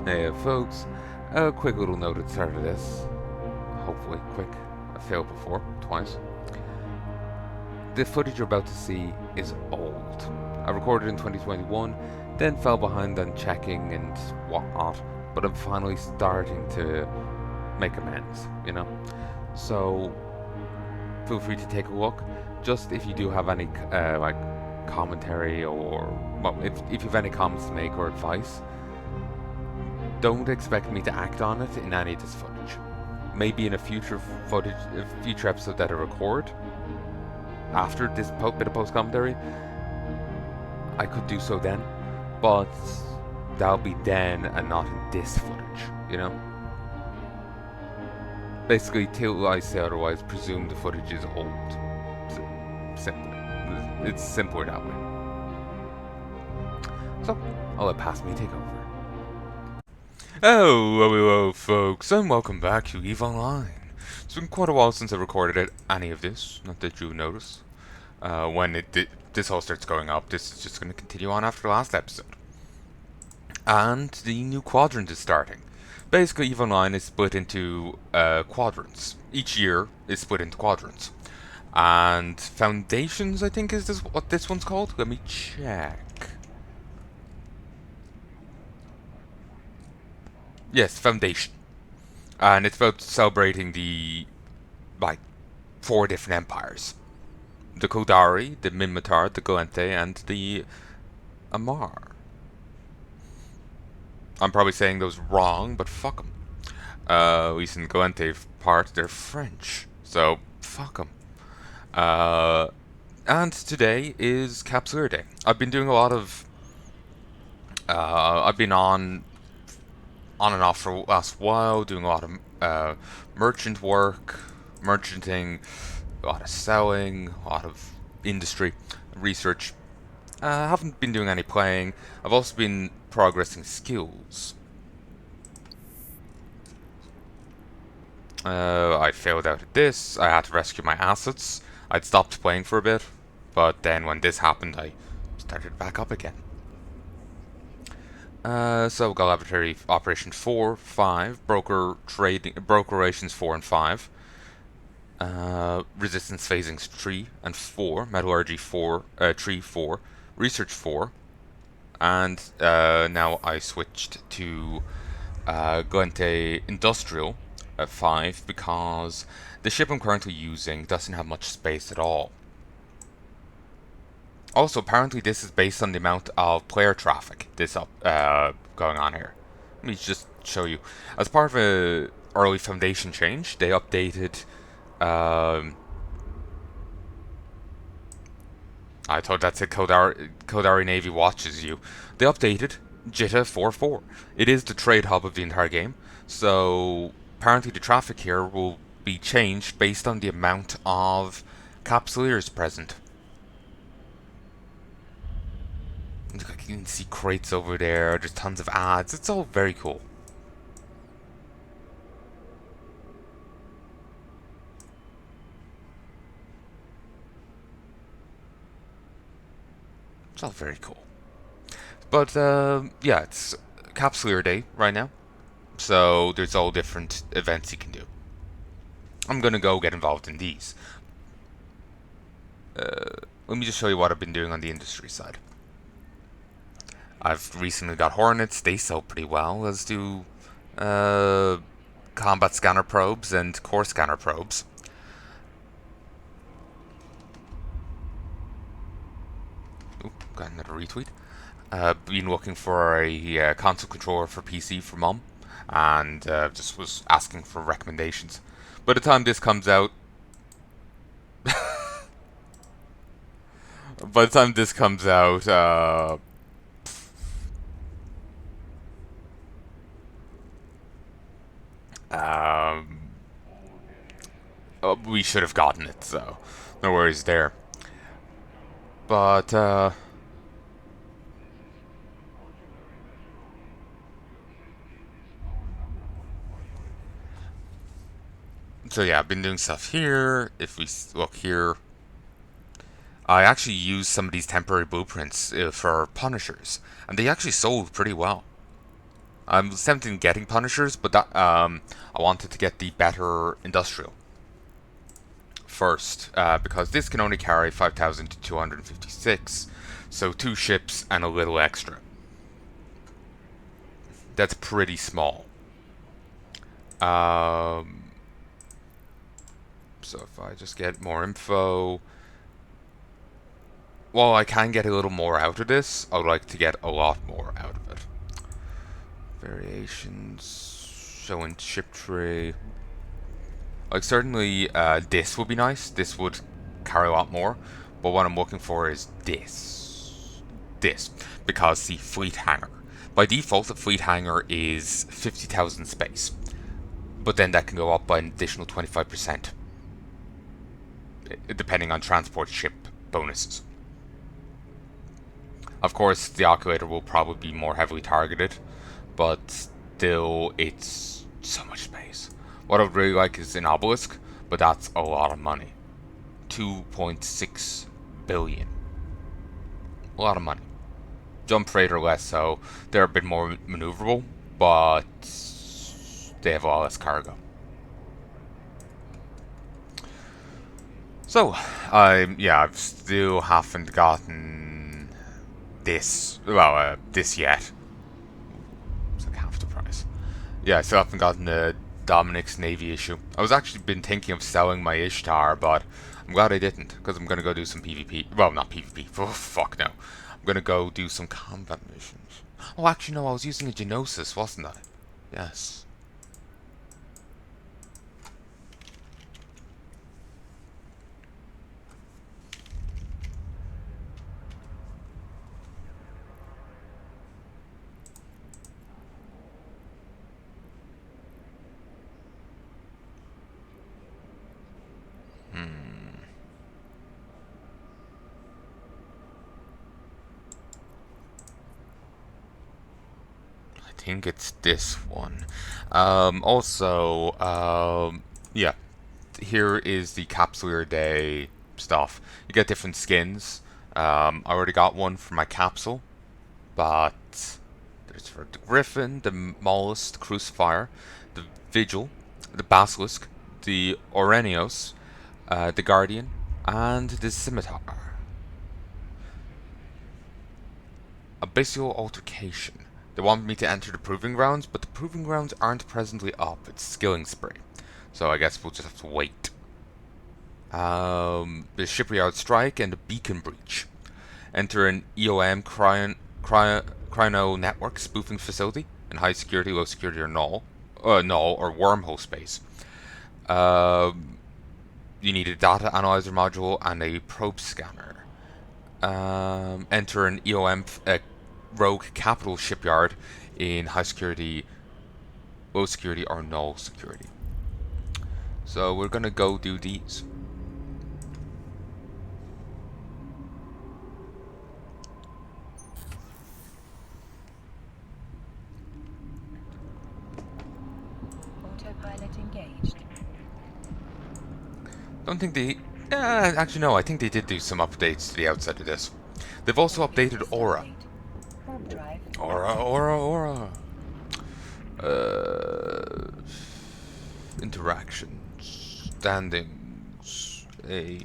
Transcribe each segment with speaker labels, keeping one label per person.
Speaker 1: Hey, folks, a quick little note at the start of this. Hopefully, quick. I failed before, twice. The footage you're about to see is old. I recorded in 2021, then fell behind on checking and whatnot, but I'm finally starting to make amends, you know? So, feel free to take a look. Just if you do have any, commentary or, well, if you have any comments to make or advice, don't expect me to act on it in any of this footage. Maybe in a future episode that I record after this bit of post commentary, I could do so then, but that'll be then and not in this footage. You know. Basically, till I say otherwise, presume the footage is old. Simple. It's simpler that way. So I'll let Pass Me take over. Hello, folks, and welcome back to EVE Online. It's been quite a while since I recorded any of this, not that you notice. When this all starts going up, this is just going to continue on after the last episode. And the new quadrant is starting. Basically, EVE Online is split into quadrants. Each year is split into quadrants. And Foundations, I think, is what this one's called? Let me check. Yes, Foundation. And it's about celebrating the, like, 4 different empires. The Kodari, the Minmatar, the Galente, and the Amar. I'm probably saying those wrong, but fuck them. At least in the Galente part, they're French. So, fuck them. And today is Capsuleer Day. I've been doing a lot of... I've been on and off for the last while, doing a lot of merchant work, merchanting, a lot of selling, a lot of industry research. I haven't been doing any playing. I've also been progressing skills. I failed out at this. I had to rescue my assets. I'd stopped playing for a bit, but then when this happened, I started back up again. So got laboratory operation 4, 5, broker operations 4 and 5, resistance phasing 3 and 4, metallurgy 4, 3, 4, research 4, and now I switched to Glente Industrial at 5 because the ship I'm currently using doesn't have much space at all. Also, apparently this is based on the amount of player traffic going on here. Let me just show you. As part of a early Foundation change, they updated... I thought that's it, Kodari Navy watches you. They updated Jitta 4.4. It is the trade hub of the entire game, so apparently the traffic here will be changed based on the amount of Capsuleers present. You can see crates over there, there's tons of ads, it's all very cool. It's all very cool. But, yeah, it's Capsuleer Day right now. So, there's all different events you can do. I'm gonna go get involved in these. Let me just show you what I've been doing on the industry side. I've recently got Hornets, they sell pretty well, as do combat scanner probes and core scanner probes. Ooh, got another retweet. Been looking for a console controller for PC for Mum, and just was asking for recommendations. By the time this comes out, by the time this comes out, we should have gotten it, so no worries there. But so yeah, I've been doing stuff here. If we look here, I actually used some of these temporary blueprints for Punishers, and they actually sold pretty well. I'm tempted in getting Punishers, but that I wanted to get the better Industrial first, because this can only carry 5,256, so 2 ships and a little extra. That's pretty small. So if I just get more info, while I can get a little more out of this, I would like to get a lot more out of it. Variations, showing ship tree. Like, certainly this would be nice. This would carry a lot more. But what I'm looking for is this. This. Because the fleet hangar. By default, the fleet hangar is 50,000 space. But then that can go up by an additional 25%. Depending on transport ship bonuses. Of course, the Oculator will probably be more heavily targeted. But still, it's so much space. What I would really like is an Obelisk, but that's a lot of money. 2.6 billion. A lot of money. Jump Freighter less so. They're a bit more maneuverable, but they have a lot less cargo. So, I still haven't gotten this. Well, this yet. It's like half the price. Yeah, I still haven't gotten the Dominic's Navy issue. I was actually been thinking of selling my Ishtar, but I'm glad I didn't, because I'm gonna go do some PvP. Well, not PvP. Oh, fuck no. I'm gonna go do some combat missions. Oh, actually, no, I was using a Genosis, wasn't I? Yes. I think it's this one. Yeah, here is the Capsuleer Day stuff. You get different skins. I already got one for my capsule, but there's for the Griffin, the Mollusk, the Crucifier, the Vigil, the Basilisk, the Orenios, the Guardian, and the Scimitar. Abyssal Altercation. They want me to enter the Proving Grounds, but the Proving Grounds aren't presently up. It's Skilling Spree. So I guess we'll just have to wait. The Shipyard Strike and the Beacon Breach. Enter an EOM Chrono Network spoofing facility in high security, low security, or null or wormhole space. You need a data analyzer module and a probe scanner. Enter an EOM rogue capital shipyard in high security, low security, or null security. So we're gonna go do these.
Speaker 2: Autopilot engaged.
Speaker 1: Don't think they... actually no, I think they did do some updates to the outside of this. They've also updated Aura. Aura. Interactions. Standings. A.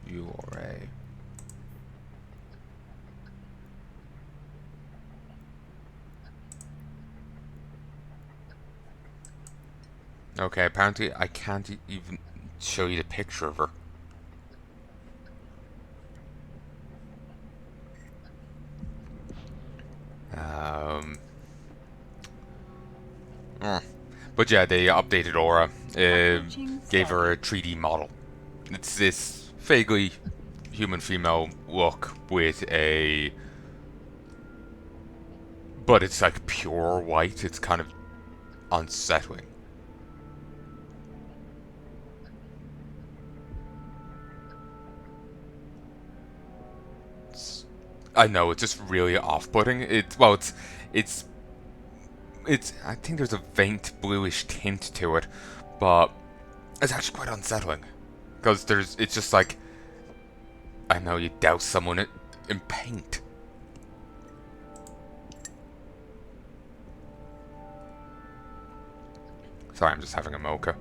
Speaker 1: U or A. Okay, apparently I can't even show you the picture of her. But yeah, they updated Aura, gave her a 3D model. It's this vaguely human female look with a... But it's like pure white, it's kind of unsettling. I know, it's just really off-putting. It's I think there's a faint bluish tint to it, but it's actually quite unsettling. Because it's just like, I know, you douse someone in paint. Sorry, I'm just having a mocha.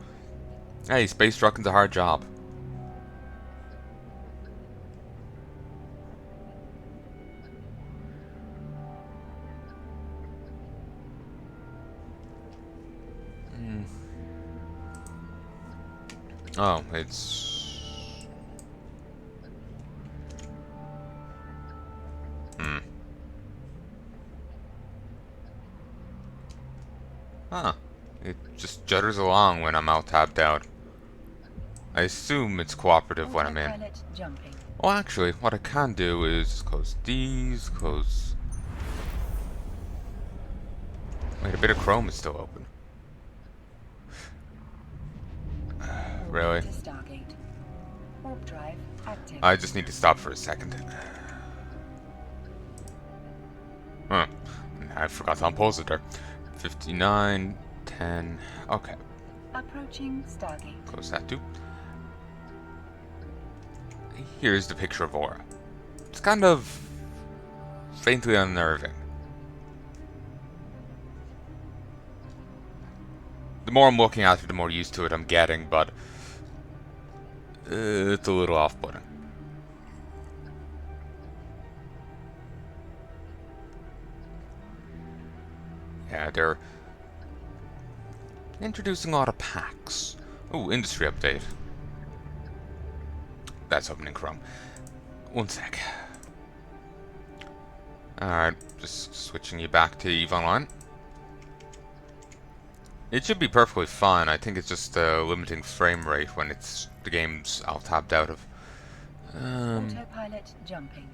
Speaker 1: Hey, space trucking's a hard job. Oh, it's... Huh. It just judders along when I'm all tapped out. I assume it's cooperative when I'm in. Well, actually, what I can do is close these, close... Wait, a bit of Chrome is still open. Really? I just need to stop for a second. Huh. I forgot to unpause it there. 59, 10... Okay.
Speaker 2: Approaching Stargate.
Speaker 1: Close that too. Here's the picture of Aura. It's kind of faintly unnerving. The more I'm looking at it, the more used to it I'm getting, but it's a little off-putting. Yeah, they're introducing a lot of packs. Ooh, industry update. That's opening Chrome. One sec. Alright, just switching you back to EVE Online. It should be perfectly fine. I think it's just limiting frame rate when it's the game's all tapped out of.
Speaker 2: Autopilot jumping.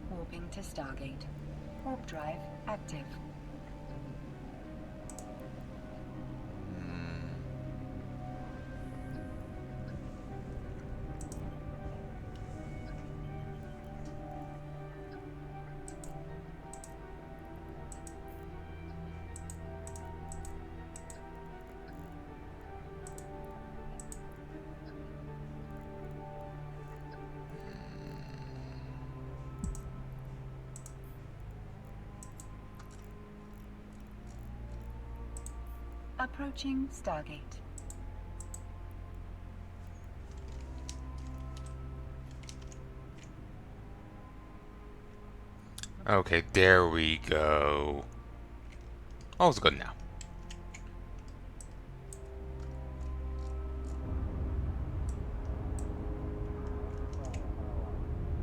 Speaker 2: Warping to Stargate. Warp drive active. Approaching Stargate.
Speaker 1: Okay, there we go. Oh, it's good now.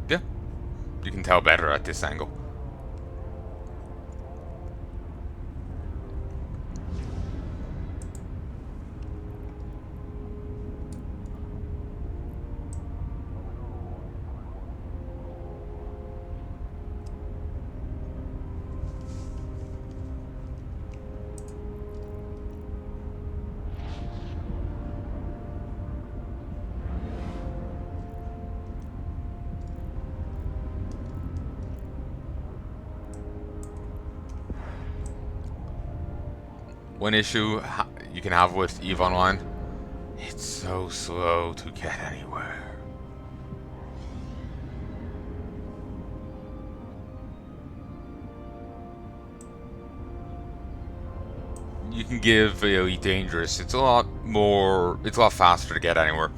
Speaker 1: Yeah, you can tell better at this angle. One issue you can have with EVE Online, it's so slow to get anywhere. You can give Elite Dangerous, it's a lot faster to get anywhere.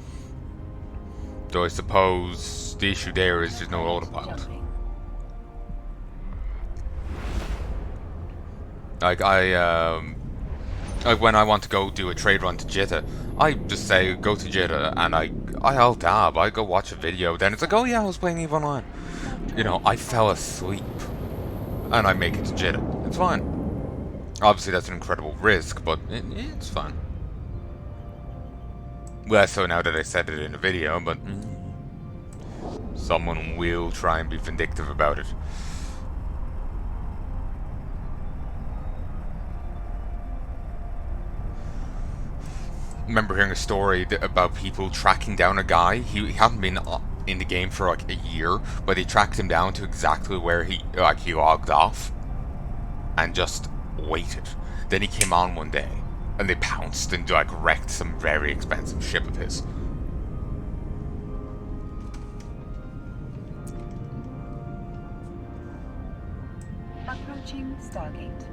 Speaker 1: Though I suppose the issue there is there's no autopilot. Like when I want to go do a trade run to Jitta, I just say go to Jitta and I alt tab, I go watch a video, then it's like, oh yeah, I was playing EVE Online. You know, I fell asleep and I make it to Jitta. It's fine. Obviously that's an incredible risk, but it's fine. Less so now that I said it in a video, but someone will try and be vindictive about it. I remember hearing a story about people tracking down a guy. He hadn't been in the game for like a year, but they tracked him down to exactly where he logged off and just waited. Then he came on one day and they pounced and like wrecked some very expensive ship of his.
Speaker 2: Stargate.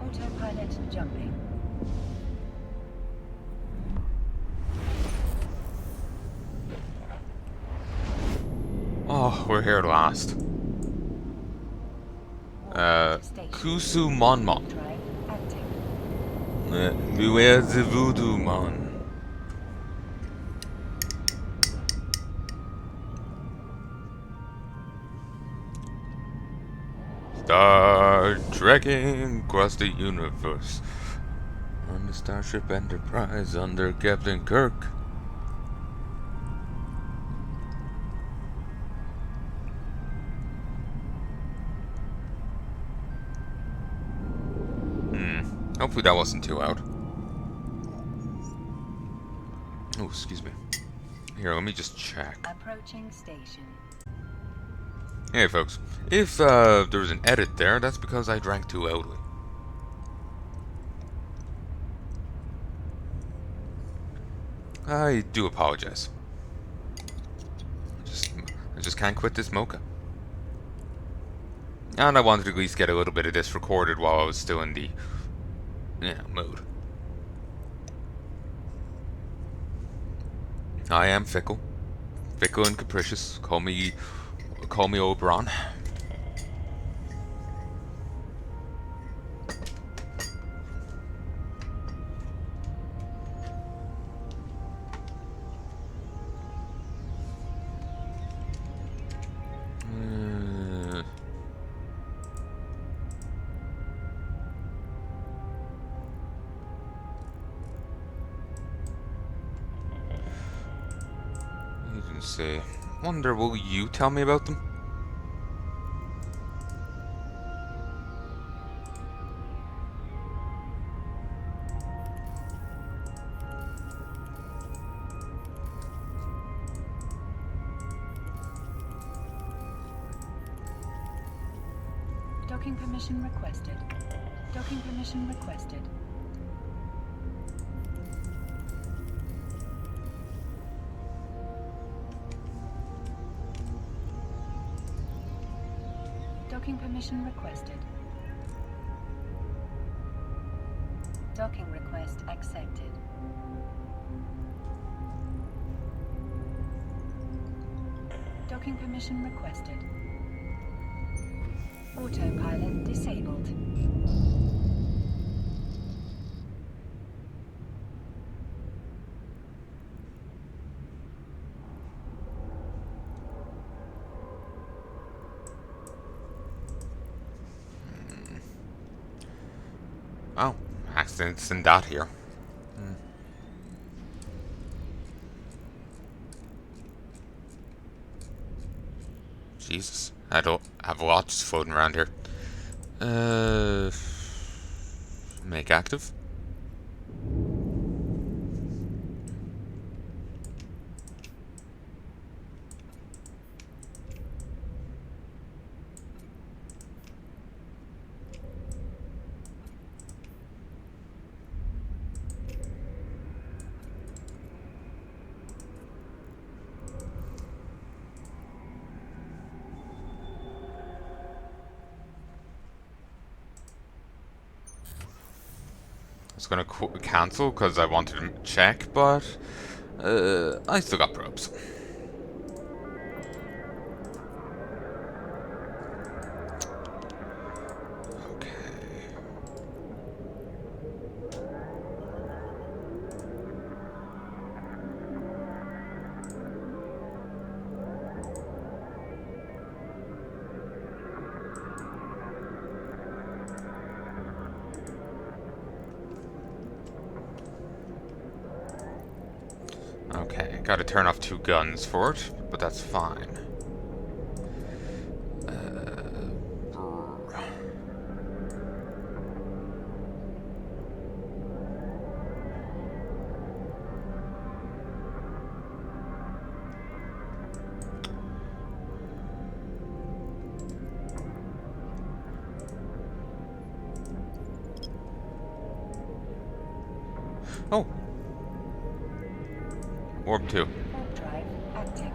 Speaker 2: Autopilot jumping.
Speaker 1: Oh, we're here at last. Kusu Monmon.
Speaker 2: Drive active.
Speaker 1: Where's the voodoo mon? Star trekking across the universe on the Starship Enterprise under Captain Kirk. Hopefully that wasn't too loud. Oh, excuse me. Here, let me just check.
Speaker 2: Approaching station.
Speaker 1: Hey folks, if there was an edit there, that's because I drank too loudly. I do apologize. I just can't quit this mocha. And I wanted to at least get a little bit of this recorded while I was still in the mode. I am fickle and capricious. Call me Oberon. Say, wonder will you tell me about them?
Speaker 2: Docking permission requested. Docking permission requested. Docking permission requested. Docking request accepted. Docking permission requested. Autopilot disabled.
Speaker 1: Oh, accidents and that here. Jesus, I don't have lots floating around here. Make active. I was gonna cancel because I wanted to check, but I still got probes. Okay. Okay, gotta turn off 2 guns for it, but that's fine. Oh! Orb 2.
Speaker 2: Warp drive active.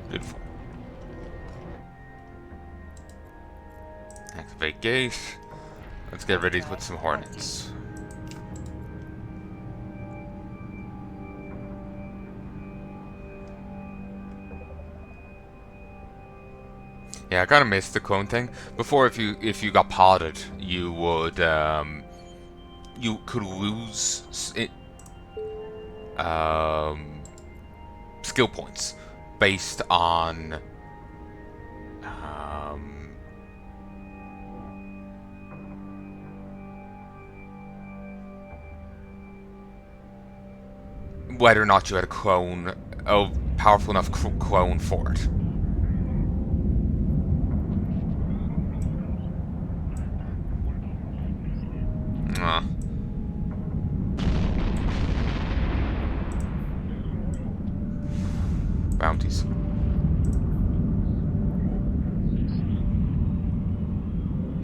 Speaker 1: Beautiful. Activate gate. Let's get ready to put some hornets. Yeah, I kinda missed the clone thing. Before, if you got podded, you would you could lose skill points based on whether or not you had a clone, a powerful enough clone for it. Bounties.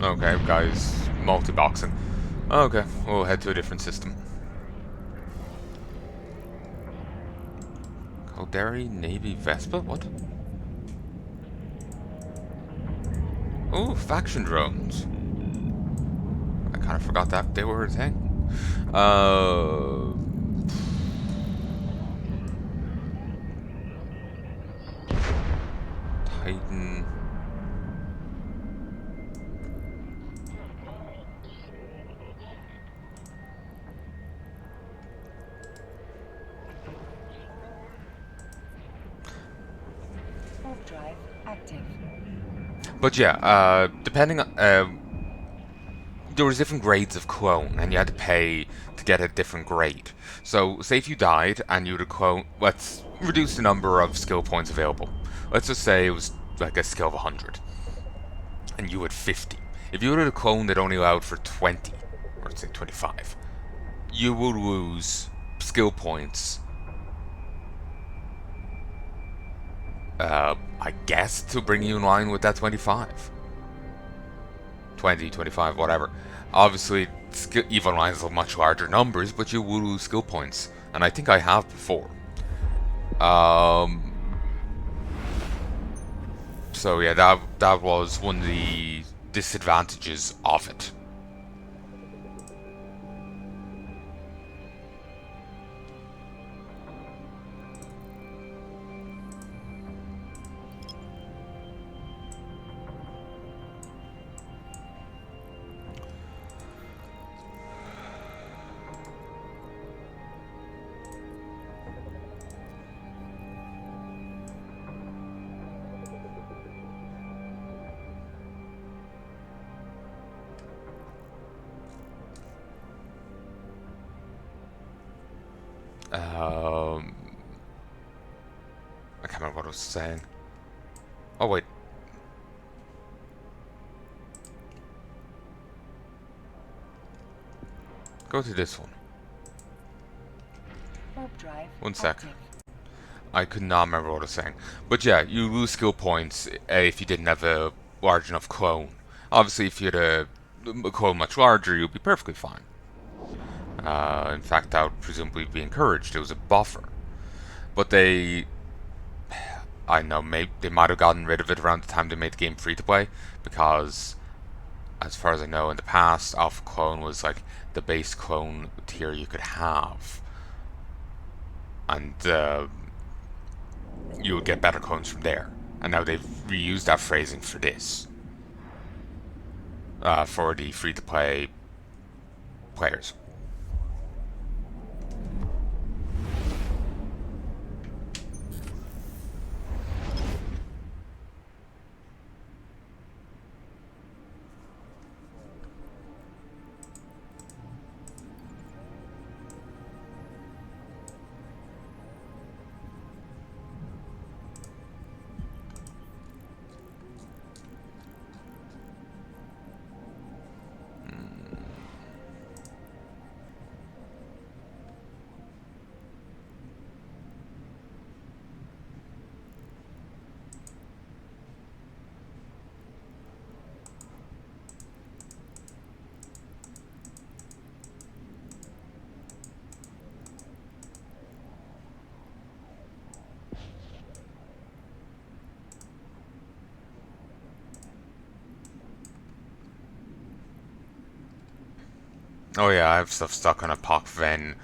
Speaker 1: Okay, guys, multi-boxing. Okay, we'll head to a different system. Calderi Navy Vespa? What? Oh, faction drones. I kind of forgot that they were a thing. Titan.
Speaker 2: Warp drive active.
Speaker 1: But yeah, depending on there was different grades of clone, and you had to pay to get a different grade. So, say if you died and you had a clone, let's reduce the number of skill points available. Let's just say it was like a skill of 100, and you had 50. If you had a clone that only allowed for 20, or say 25, you would lose skill points. I guess to bring you in line with that 25. 20, 25, whatever. Obviously, even lines of much larger numbers, but you will lose skill points. And I think I have before. So yeah, that was one of the disadvantages of it. I can't remember what I was saying. Oh wait. Go to this one.
Speaker 2: Warp drive.
Speaker 1: One sec.
Speaker 2: Active.
Speaker 1: I could not remember what I was saying. But yeah, you lose skill points if you didn't have a large enough clone. Obviously, if you had a clone much larger, you'd be perfectly fine. In fact, that would presumably be encouraged. It was a buffer. But they, I know, they might have gotten rid of it around the time they made the game free to play, because, as far as I know, in the past, Alpha Clone was like the base clone tier you could have, and you would get better clones from there. And now they've reused that phrasing for this, for the free to play players. Oh yeah, I have stuff stuck on a POC Ven.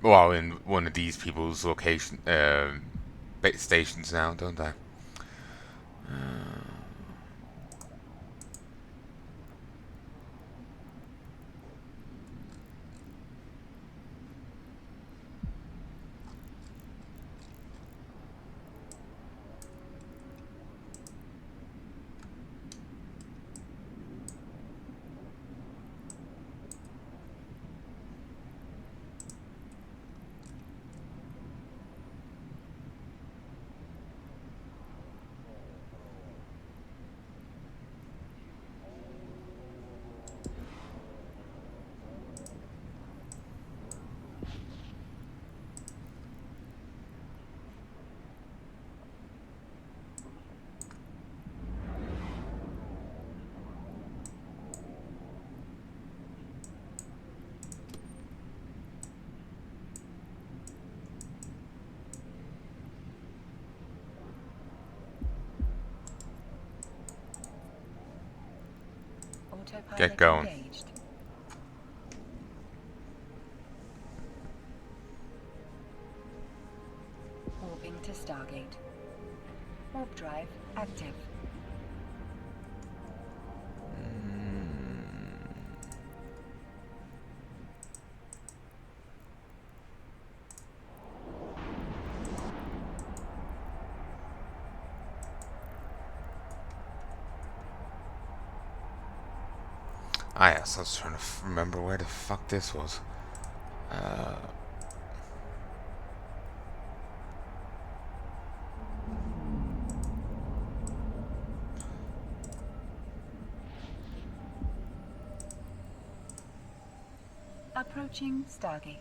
Speaker 1: Well, in one of these people's location stations now, don't I?
Speaker 2: Autopilot
Speaker 1: Get going.
Speaker 2: engaged. Warping to Stargate. Warp drive active.
Speaker 1: Ah yes, I was trying to remember where the fuck this was.
Speaker 2: Approaching Stargate.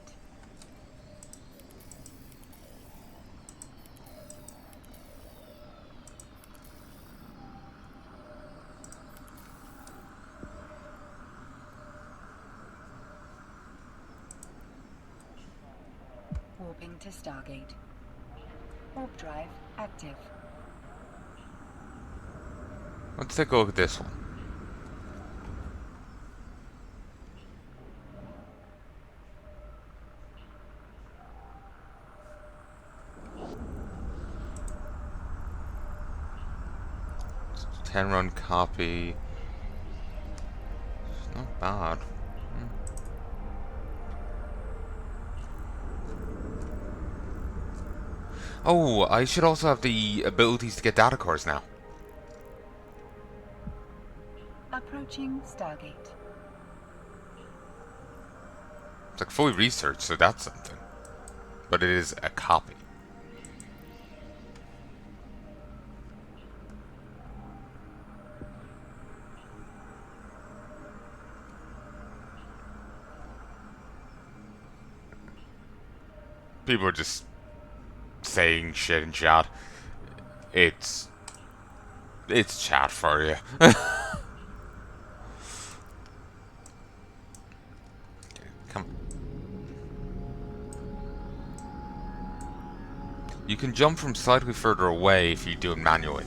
Speaker 2: Warping to Stargate. Warp drive active.
Speaker 1: Let's take a look at this one. It's a 10-run copy. It's not bad. Oh, I should also have the abilities to get data cores now.
Speaker 2: Approaching Stargate.
Speaker 1: It's like fully researched, so that's something. But it is a copy. People are just saying shit in chat. It's chat for you. Come. You can jump from slightly further away if you do it manually.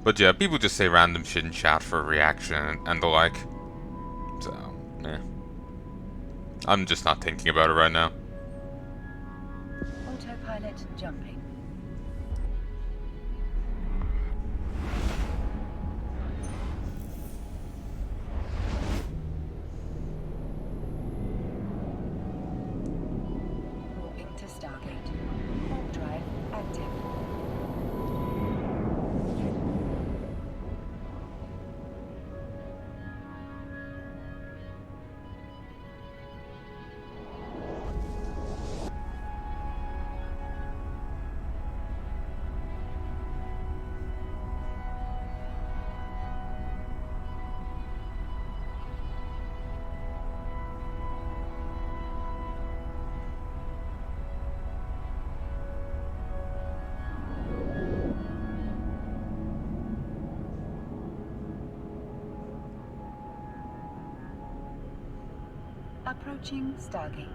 Speaker 1: But yeah, people just say random shit in chat for a reaction and the like. So, yeah. I'm just not thinking about it right now.
Speaker 2: Autopilot jumping. Warping to Stargate. Warp drive active. Approaching Stargate.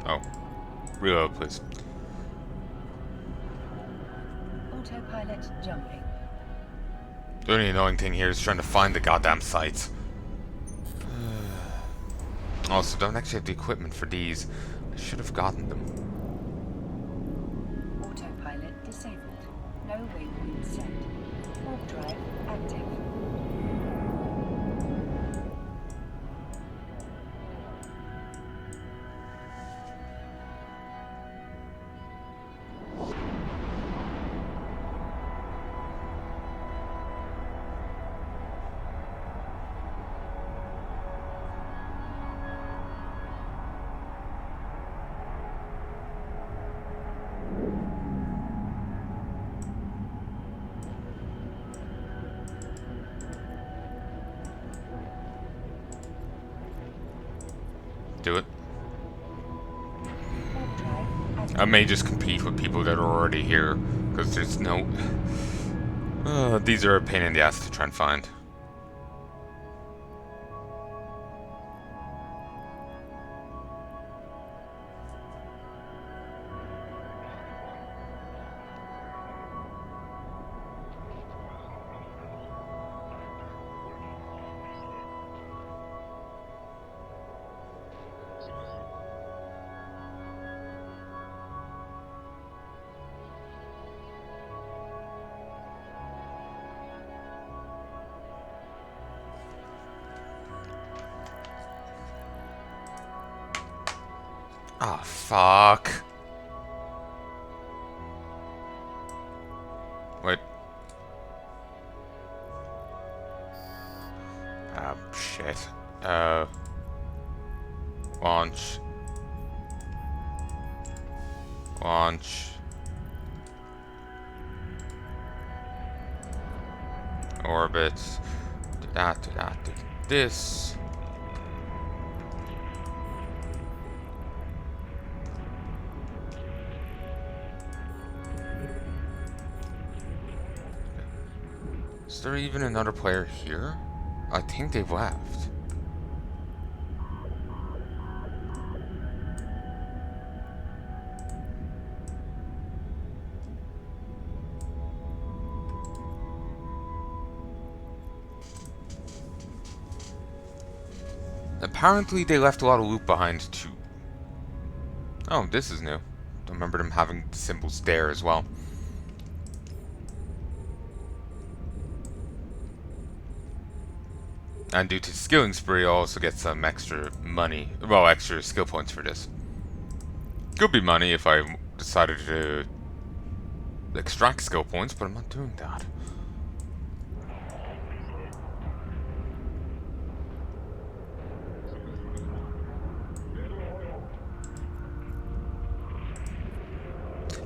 Speaker 1: Oh. Reload, please.
Speaker 2: Autopilot jumping.
Speaker 1: The only annoying thing here is trying to find the goddamn sites. Also, don't actually have the equipment for these. I should have gotten them.
Speaker 2: Autopilot disabled. No waypoint set. Warp drive active.
Speaker 1: Do it.
Speaker 2: Warp drive active.
Speaker 1: I may just compete with people that are already here, because there's no... these are a pain in the ass to try and find. Ah, fuck. Wait. Ah, shit. Launch. Launch. Orbit. Do that, do that, do this. Is there even another player here? I think they've left. Apparently they left a lot of loot behind too. Oh, this is new. I remember them having the symbols there as well. And due to skilling spree, I'll also get some extra money. Well, extra skill points for this. Could be money if I decided to extract skill points, but I'm not doing that.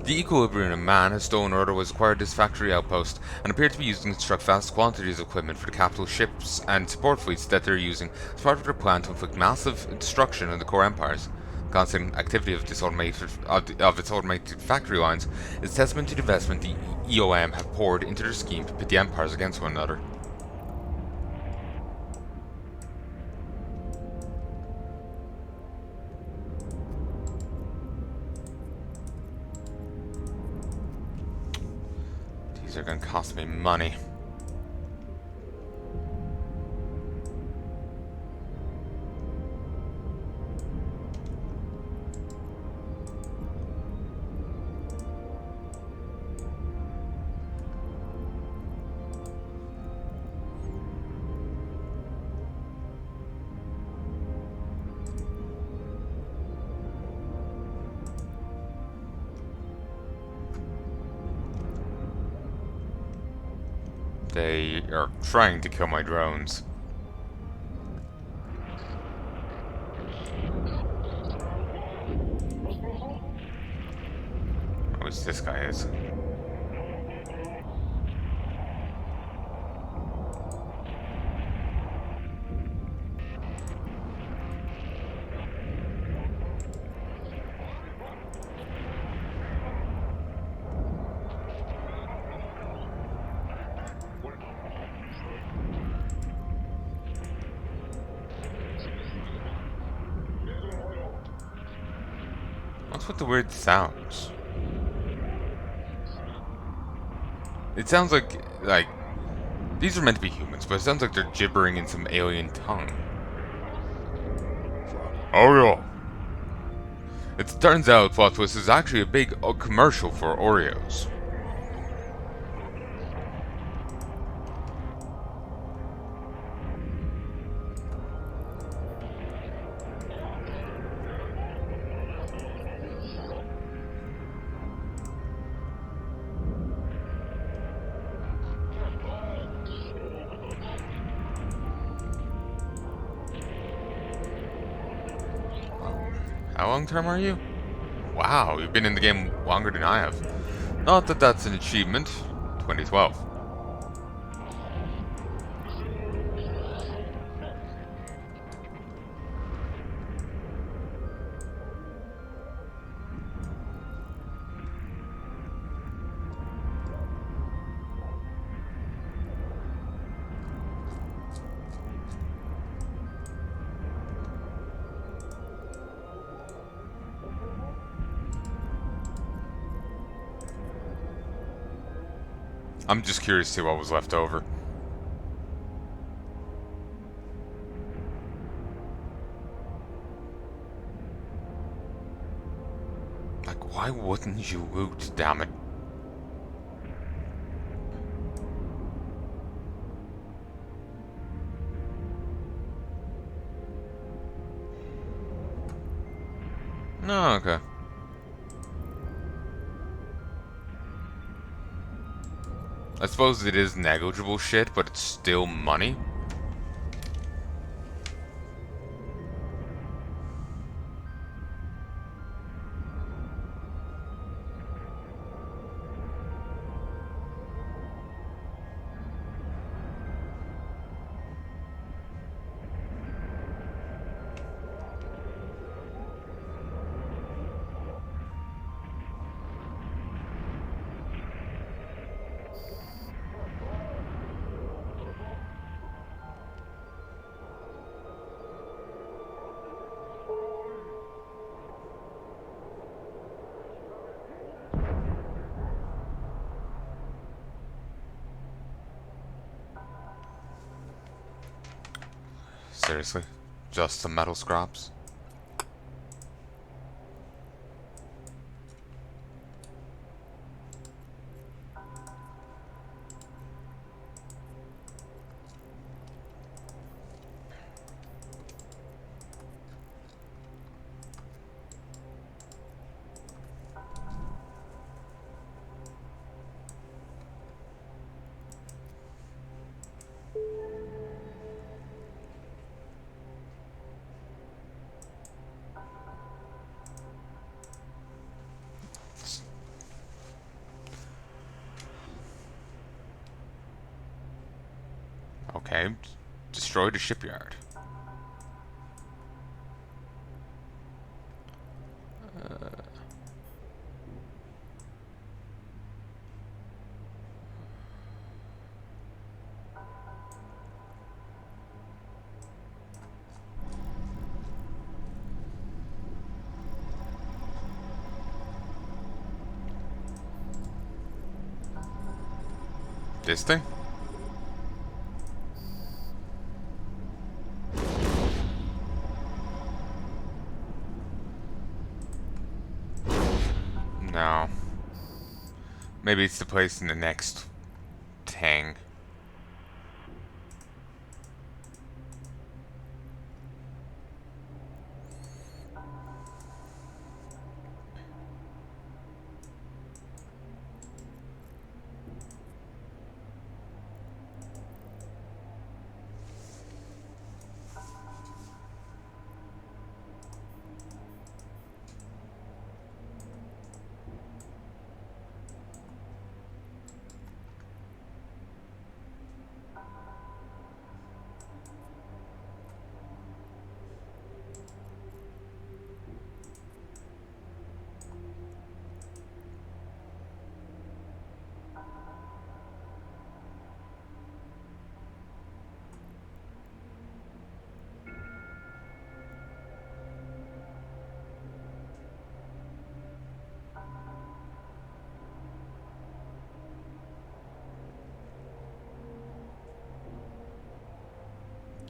Speaker 1: The Equilibrium of Man has stolen order was acquired this factory outpost and appeared to be used to construct vast quantities of equipment for the capital ships and support fleets that they're using as part of their plan to inflict massive destruction on the core empires. The constant activity of its automated factory lines is testament to the investment the EOM have poured into their scheme to pit the empires against one another. These are going to cost me money. They are trying to kill my drones. At least this guy is. What's with the weird sounds? It sounds like, these are meant to be humans, but it sounds like they're gibbering in some alien tongue. Oreo! It turns out plot twist is actually a big commercial for Oreos. How long term are you? Wow, you've been in the game longer than I have. Not that that's an achievement. 2012. I'm just curious to see what was left over. Like, why wouldn't you loot, damn it? No, okay. I suppose it is negligible shit, but it's still money. Seriously? Just some metal scraps? Okay, destroy the shipyard. This thing? No. Maybe it's the place in the next thing.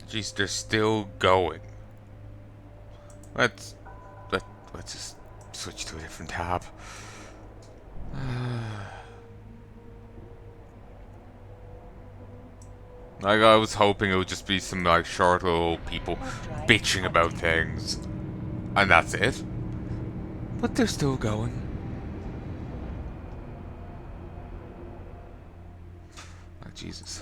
Speaker 1: Jeez, they're still going. Let's let's just switch to a different tab. Like, I was hoping it would just be some like short little people bitching about things, and that's it. But they're still going. Oh, Jesus.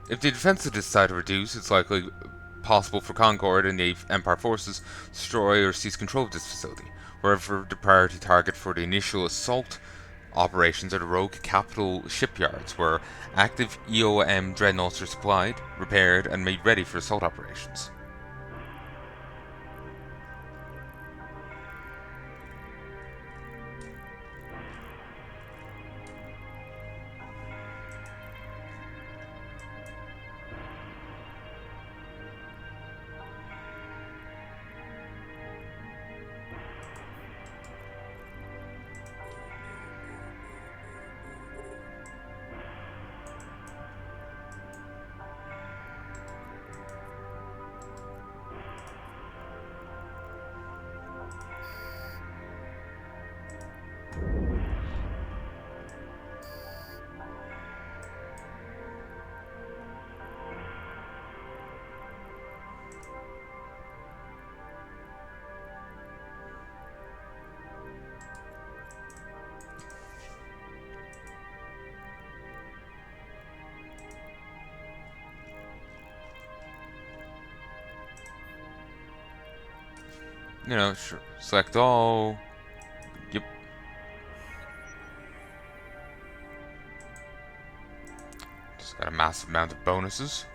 Speaker 1: If the defense of this side reduce, it's likely possible for Concord and the Empire forces to destroy or seize control of this facility, wherever the priority target for the initial assault operations are the rogue capital shipyards, where active EOM dreadnoughts are supplied, repaired, and made ready for assault operations. You know, sure. Select all. Yep. Just got a massive amount of bonuses.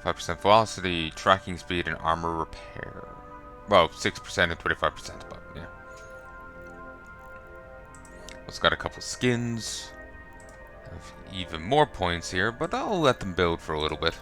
Speaker 1: 5% velocity, tracking speed, and armor repair. Well, 6% and 25%, but yeah. It's got a couple skins. Have even more points here, but I'll let them build for a little bit.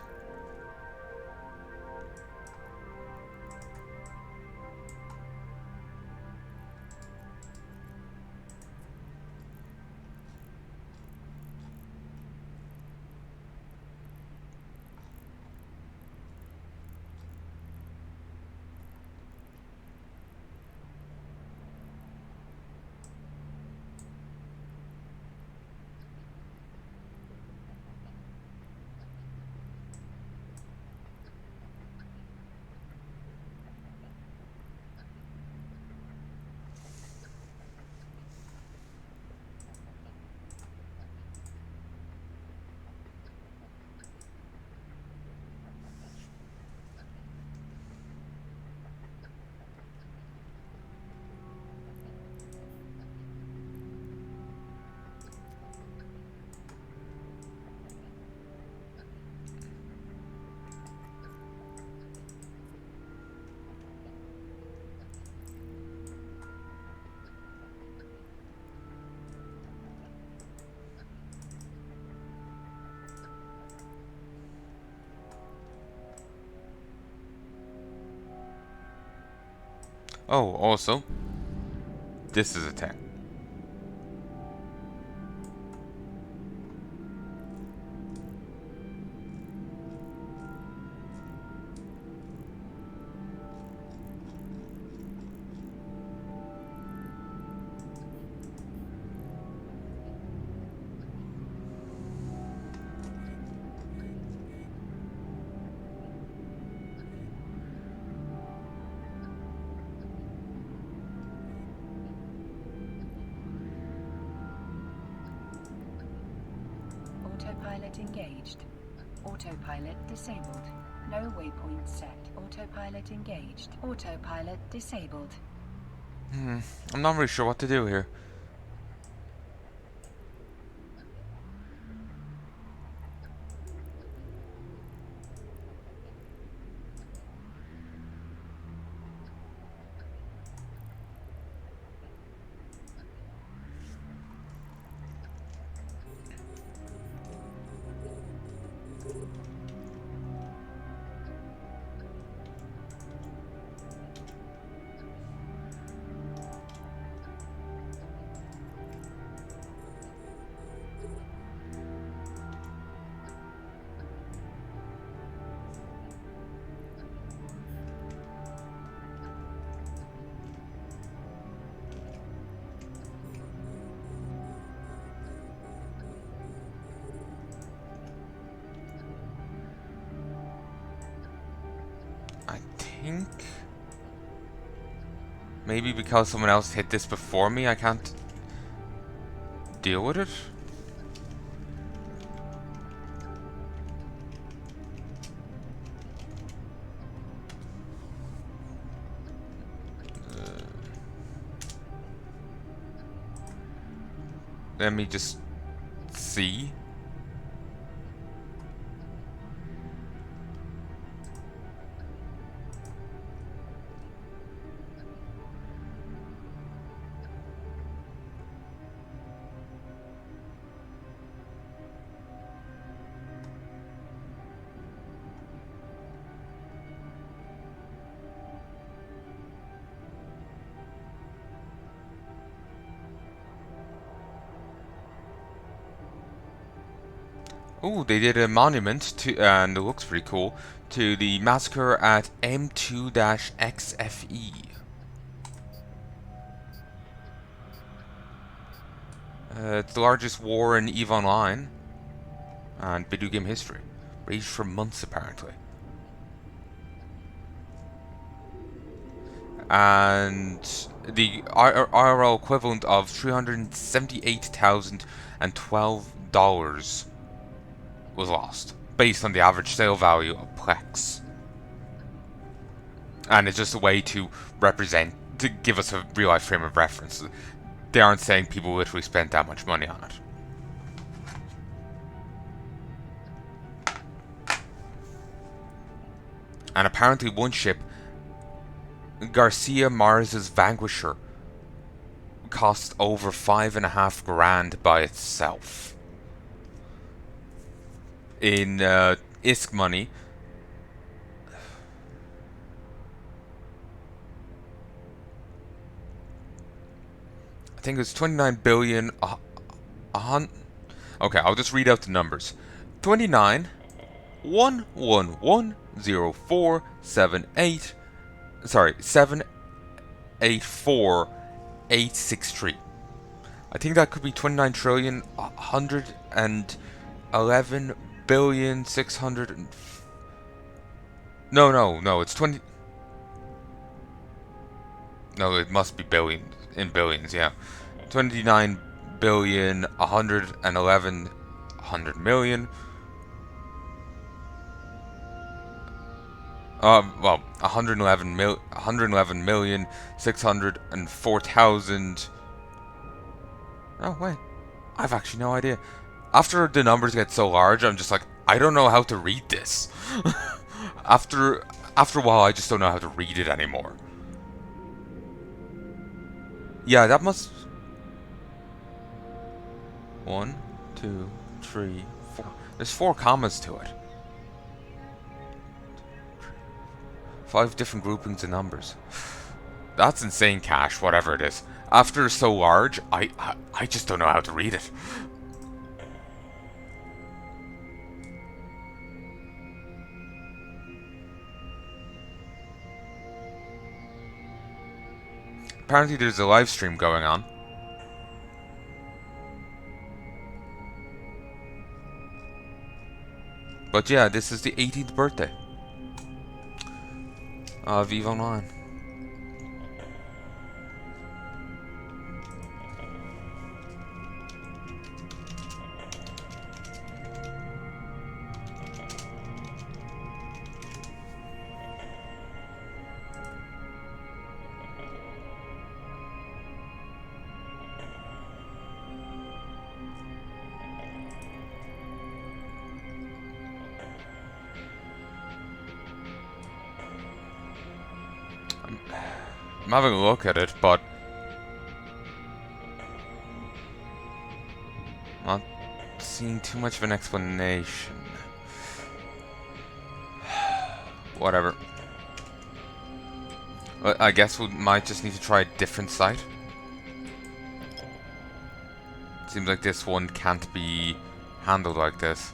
Speaker 1: Oh, also, this is a thing.
Speaker 2: Autopilot engaged. Autopilot disabled. No waypoint set. Autopilot engaged. Autopilot disabled.
Speaker 1: I'm not really sure what to do here. I think maybe because someone else hit this before me, I can't deal with it. Let me just see. Oh, they did a monument to, and it looks pretty cool, to the massacre at M2-XFE. It's the largest war in EVE Online and video game history. Raged for months, apparently. And the IRL equivalent of $378,012 was lost, based on the average sale value of Plex. And it's just a way to represent, to give us a real life frame of reference. They aren't saying people literally spent that much money on it. And apparently one ship, Garcia Mars's Vanquisher, cost over $5.5 grand by itself. In ISK money, I think it's 29 billion. Okay, I'll just read out the numbers. 29 1110478. Sorry, 784863. I think that could be 29 trillion 111 billion 600 and no, it's 20. No, it must be billions, in billions, yeah. 29 billion 111 100 million. Well, 111 million 604,000. Oh wait, I've actually no idea. After the numbers get so large, I'm just like, I don't know how to read this. after a while, I just don't know how to read it anymore. Yeah, that must. 1, 2, 3, 4. There's 4 commas to it. 5 different groupings of numbers. That's insane cash, whatever it is. After so large, I just don't know how to read it. Apparently there's a live stream going on. But yeah, this is the 18th birthday of EVE Online. I'm having a look at it, but not seeing too much of an explanation. Whatever. I guess we might just need to try a different site. Seems like this one can't be handled like this.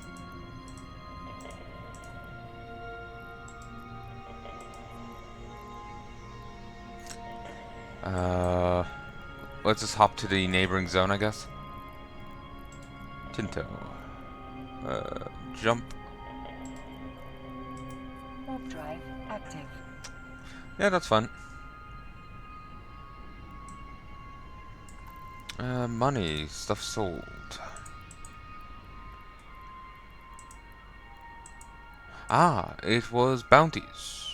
Speaker 1: Let's just hop to the neighboring zone, I guess. Tinto. Jump.
Speaker 2: Warp drive active.
Speaker 1: Yeah, that's fun. Money. Stuff sold. Ah, it was bounties.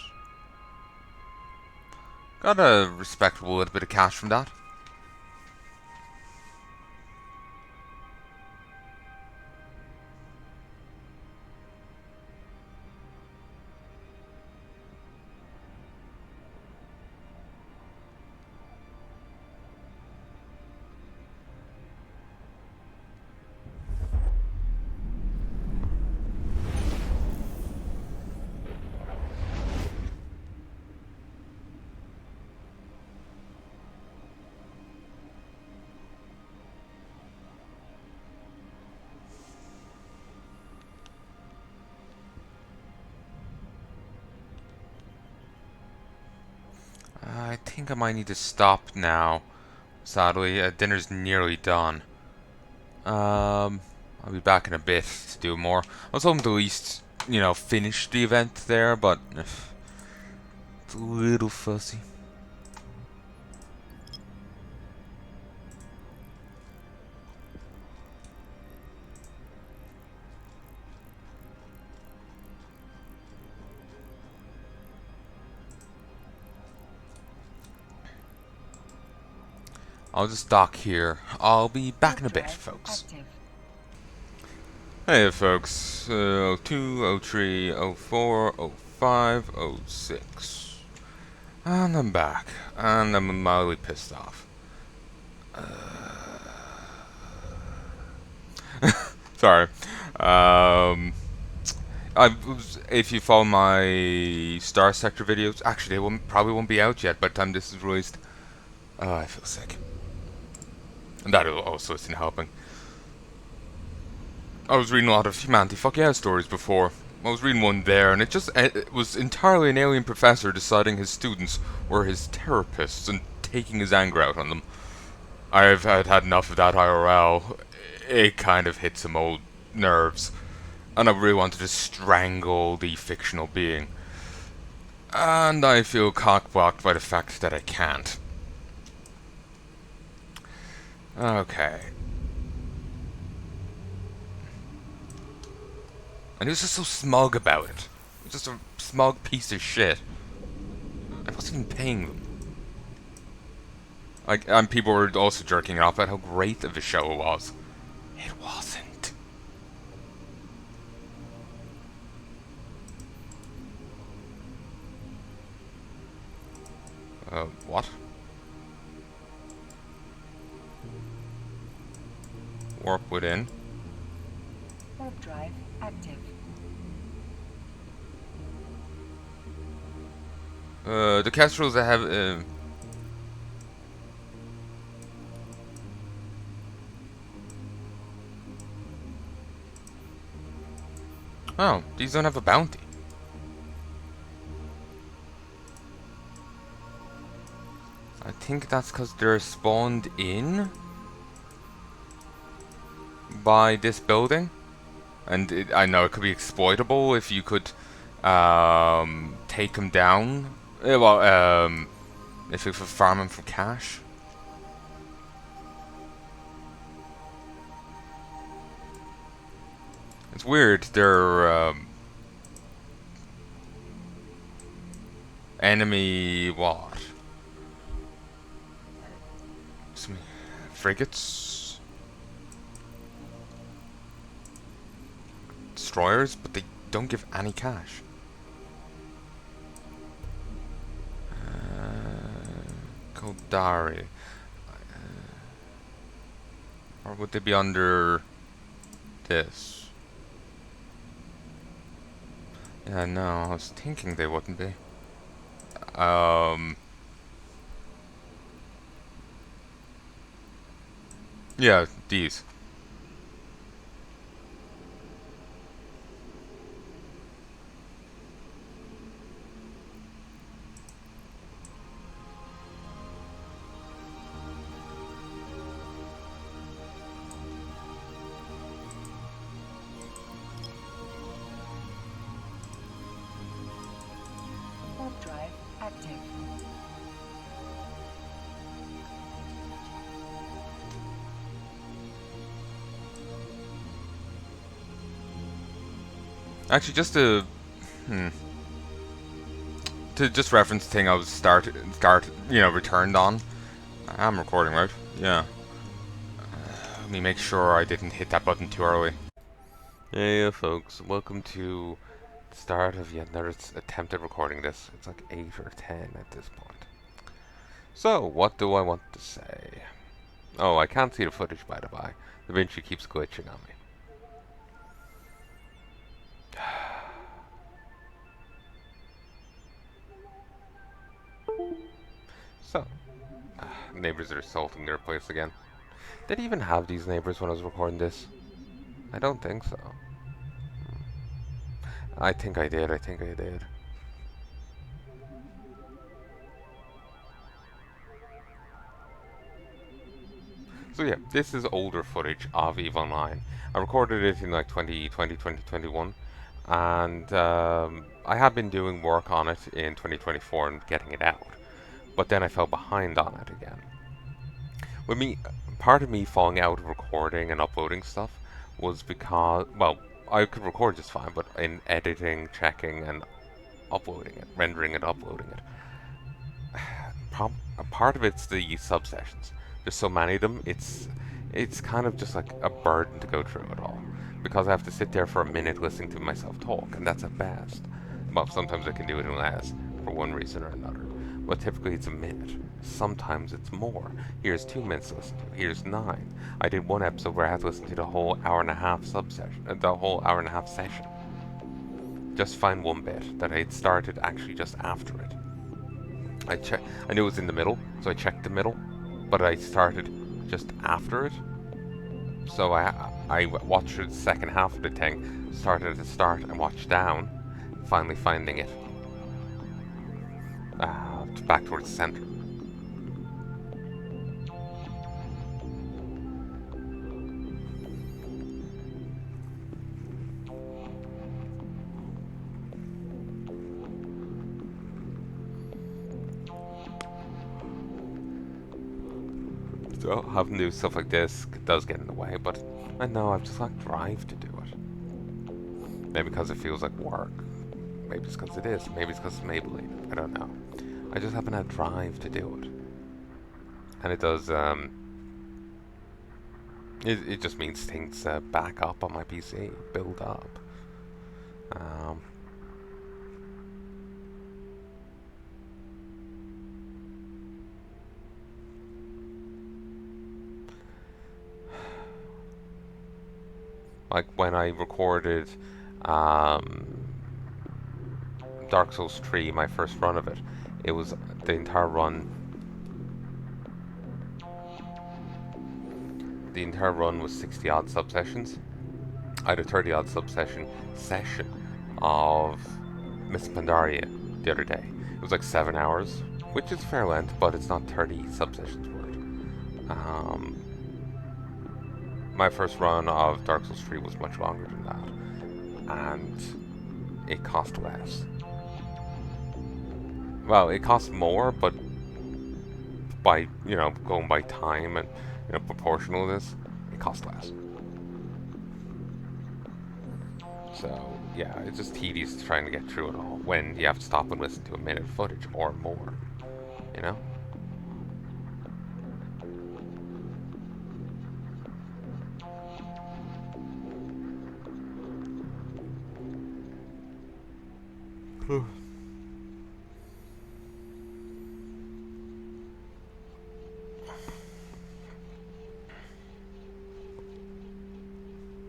Speaker 1: Got a respectable little bit of cash from that. I think I might need to stop now. Sadly, dinner's nearly done. I'll be back in a bit to do more. I was hoping to at least, you know, finish the event there, but it's a little fussy. I'll just dock here. I'll be back in a bit, folks. Hey, folks. 02, 03, 04, 05, 06. And I'm back. And I'm mildly pissed off. Sorry. If you follow my Star Sector videos, actually they probably won't be out yet by the time this is released. I feel sick. And that also isn't helping. I was reading a lot of Humanity Fuck Yeah stories before. I was reading one there, and it was entirely an alien professor deciding his students were his therapists and taking his anger out on them. I've had enough of that IRL. It kind of hit some old nerves. And I really wanted to strangle the fictional being. And I feel cock-blocked by the fact that I can't. Okay. And he was just so smug about it. He was just a smug piece of shit. I wasn't even paying them. And people were also jerking off at how great of a show it was. It wasn't. What? Warp within.
Speaker 2: Warp drive active.
Speaker 1: The casseroles that have, Oh, these don't have a bounty. I think that's because they're spawned in by this building. And I know it could be exploitable if you could take them down. If you could farm them for cash. It's weird. They're enemy what? Some frigates, destroyers, but they don't give any cash. Kodari. Or would they be under this? Yeah, no, I was thinking they wouldn't be. Yeah, these.
Speaker 2: Warp drive active.
Speaker 1: Actually, just to just reference the thing I was returned on. I am recording, right? Yeah. Let me make sure I didn't hit that button too early. Hey, folks, welcome to the start of yet another attempt at recording this. It's like 8 or 10 at this point. So, what do I want to say? Oh, I can't see the footage, by the by. DaVinci keeps glitching on me. So, neighbors are assaulting their place again. Did I even have these neighbors when I was recording this? I don't think so. I think I did. So yeah, this is older footage of EVE Online. I recorded it in like 2020, 2021, and I have been doing work on it in 2024 and getting it out. But then I fell behind on it again. With me, part of me falling out of recording and uploading stuff was because, well, I could record just fine, but in editing, checking, and uploading it, rendering it, uploading it, a part of it's the subsessions. There's so many of them, it's kind of just like a burden to go through it all. Because I have to sit there for a minute listening to myself talk, and that's at best. Well, sometimes I can do it in less, for one reason or another. But typically it's a minute. Sometimes it's more. Here's 2 minutes to listen to. Here's 9. I did one episode where I had to listen to the whole hour and a half subsession, the whole hour and a half session. Just find one bit that I had started actually just after it. I knew it was in the middle, so I checked the middle, but I started just after it. So I watched through the second half of the thing, started at the start and watched down, finally finding it back towards the center. So having to do stuff like this does get in the way, but I know I've just lacked drive to do it. Maybe because it feels like work. Maybe it's because it is. Maybe it's because it's Maybelline. I don't know. I just haven't had drive to do it. And it does, it just means things back up on my PC, build up. Like when I recorded Dark Souls 3, my first run of it, it was the entire run. The entire run was 60 odd subsessions, I had a 30 odd session of Miss Pandaria the other day. It was like 7 hours, which is fair length, but it's not 30 subsessions worth. My first run of Dark Souls 3 was much longer than that, and it cost less. Well, it cost more, but by, going by time and, proportional to this, it cost less. So, yeah, it's just tedious trying to get through it all when you have to stop and listen to a minute of footage or more, you know?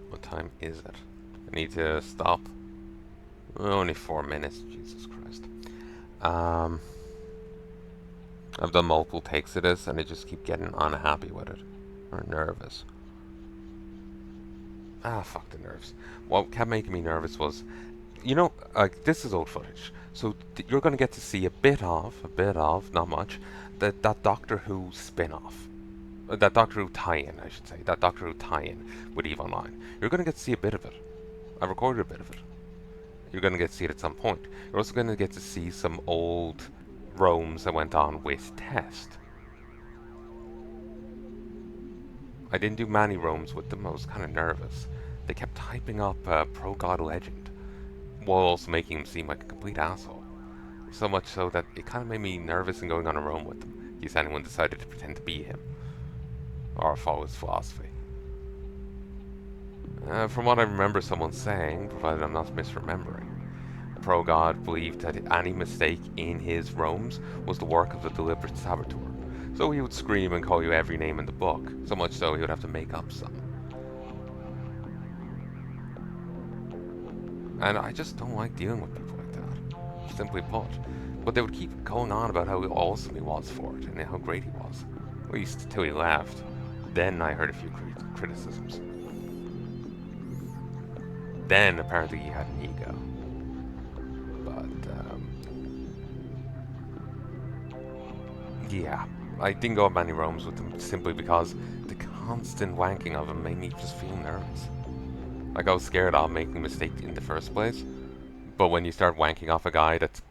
Speaker 1: What time is it? I need to stop. Only 4 minutes, Jesus Christ. I've done multiple takes of this and I just keep getting unhappy with it. Or nervous. Fuck the nerves. What kept making me nervous was, this is old footage, so you're going to get to see a bit of, not much, that Doctor Who spin-off. That Doctor Who tie-in, I should say. That Doctor Who tie-in with EVE Online. You're going to get to see a bit of it. I recorded a bit of it. You're going to get to see it at some point. You're also going to get to see some old roams that went on with Test. I didn't do many roams with them. I was kind of nervous. They kept typing up Pro God Legend, while also making him seem like a complete asshole. So much so that it kind of made me nervous in going on a roam with them, in case anyone decided to pretend to be him, or follow his philosophy. From what I remember someone saying, provided I'm not misremembering, Pro God believed that any mistake in his roams was the work of the deliberate saboteur. So he would scream and call you every name in the book, so much so he would have to make up some. And I just don't like dealing with people like that, simply put. But they would keep going on about how awesome he was for it, and how great he was. At least till he left. Then I heard a few criticisms. Then apparently he had an ego. But, yeah. I didn't go on many roams with him simply because the constant wanking of him made me just feel nervous. Like I was scared I'll make a mistake in the first place. But when you start wanking off a guy that's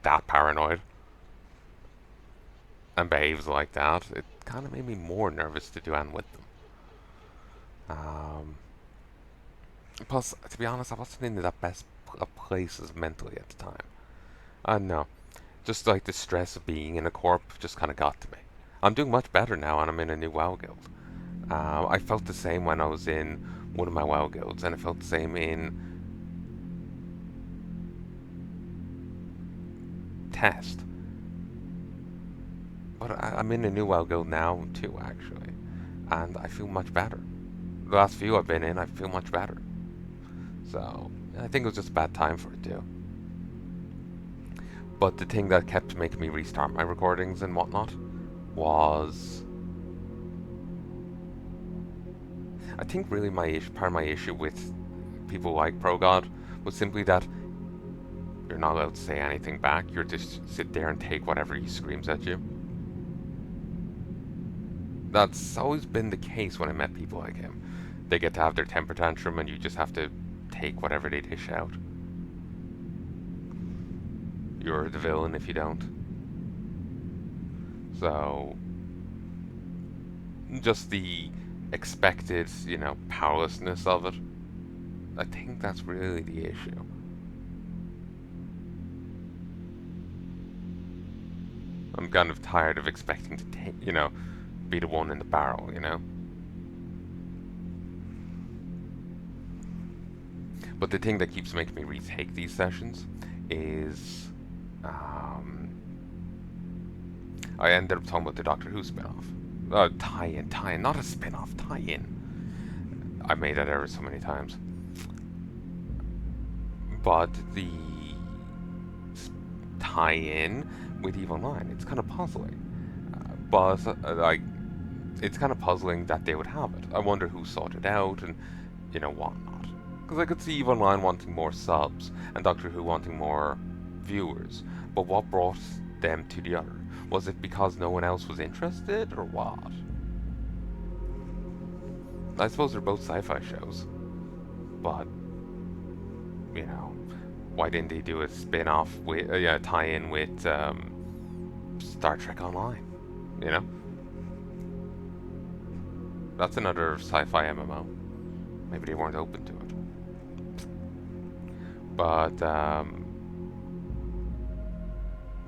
Speaker 1: that paranoid and behaves like that, it kind of made me more nervous to do anything with them. Plus, to be honest, I wasn't in that best of places mentally at the time. No. Just like the stress of being in a corp just kind of got to me. I'm doing much better now and I'm in a new WoW guild. I felt the same when I was in one of my WoW guilds, and I felt the same in Test. But I'm in a new WoW guild now too, actually. And I feel much better. The last few I've been in, I feel much better. So, I think it was just a bad time for it too. But the thing that kept making me restart my recordings and whatnot was... I think really part of my issue with people like ProGod was simply that you're not allowed to say anything back. You're just sit there and take whatever he screams at you. That's always been the case when I met people like him. They get to have their temper tantrum and you just have to take whatever they dish out. You're the villain if you don't. So, just the expected, powerlessness of it. I think that's really the issue. I'm kind of tired of expecting to take, be the one in the barrel, But the thing that keeps making me retake these sessions is I ended up talking about the Doctor Who spin-off. Tie-in, not a spin-off, tie-in. I made that error so many times. But the tie-in with EVE Online, it's kind of puzzling. It's kind of puzzling that they would have it. I wonder who sought it out, and whatnot. Because I could see EVE Online wanting more subs and Doctor Who wanting more viewers, but what brought them to the other? Was it because no one else was interested, or what? I suppose they're both sci-fi shows, but why didn't they do a spin-off with tie-in with Star Trek Online? You know, that's another sci-fi MMO. Maybe they weren't open to it, but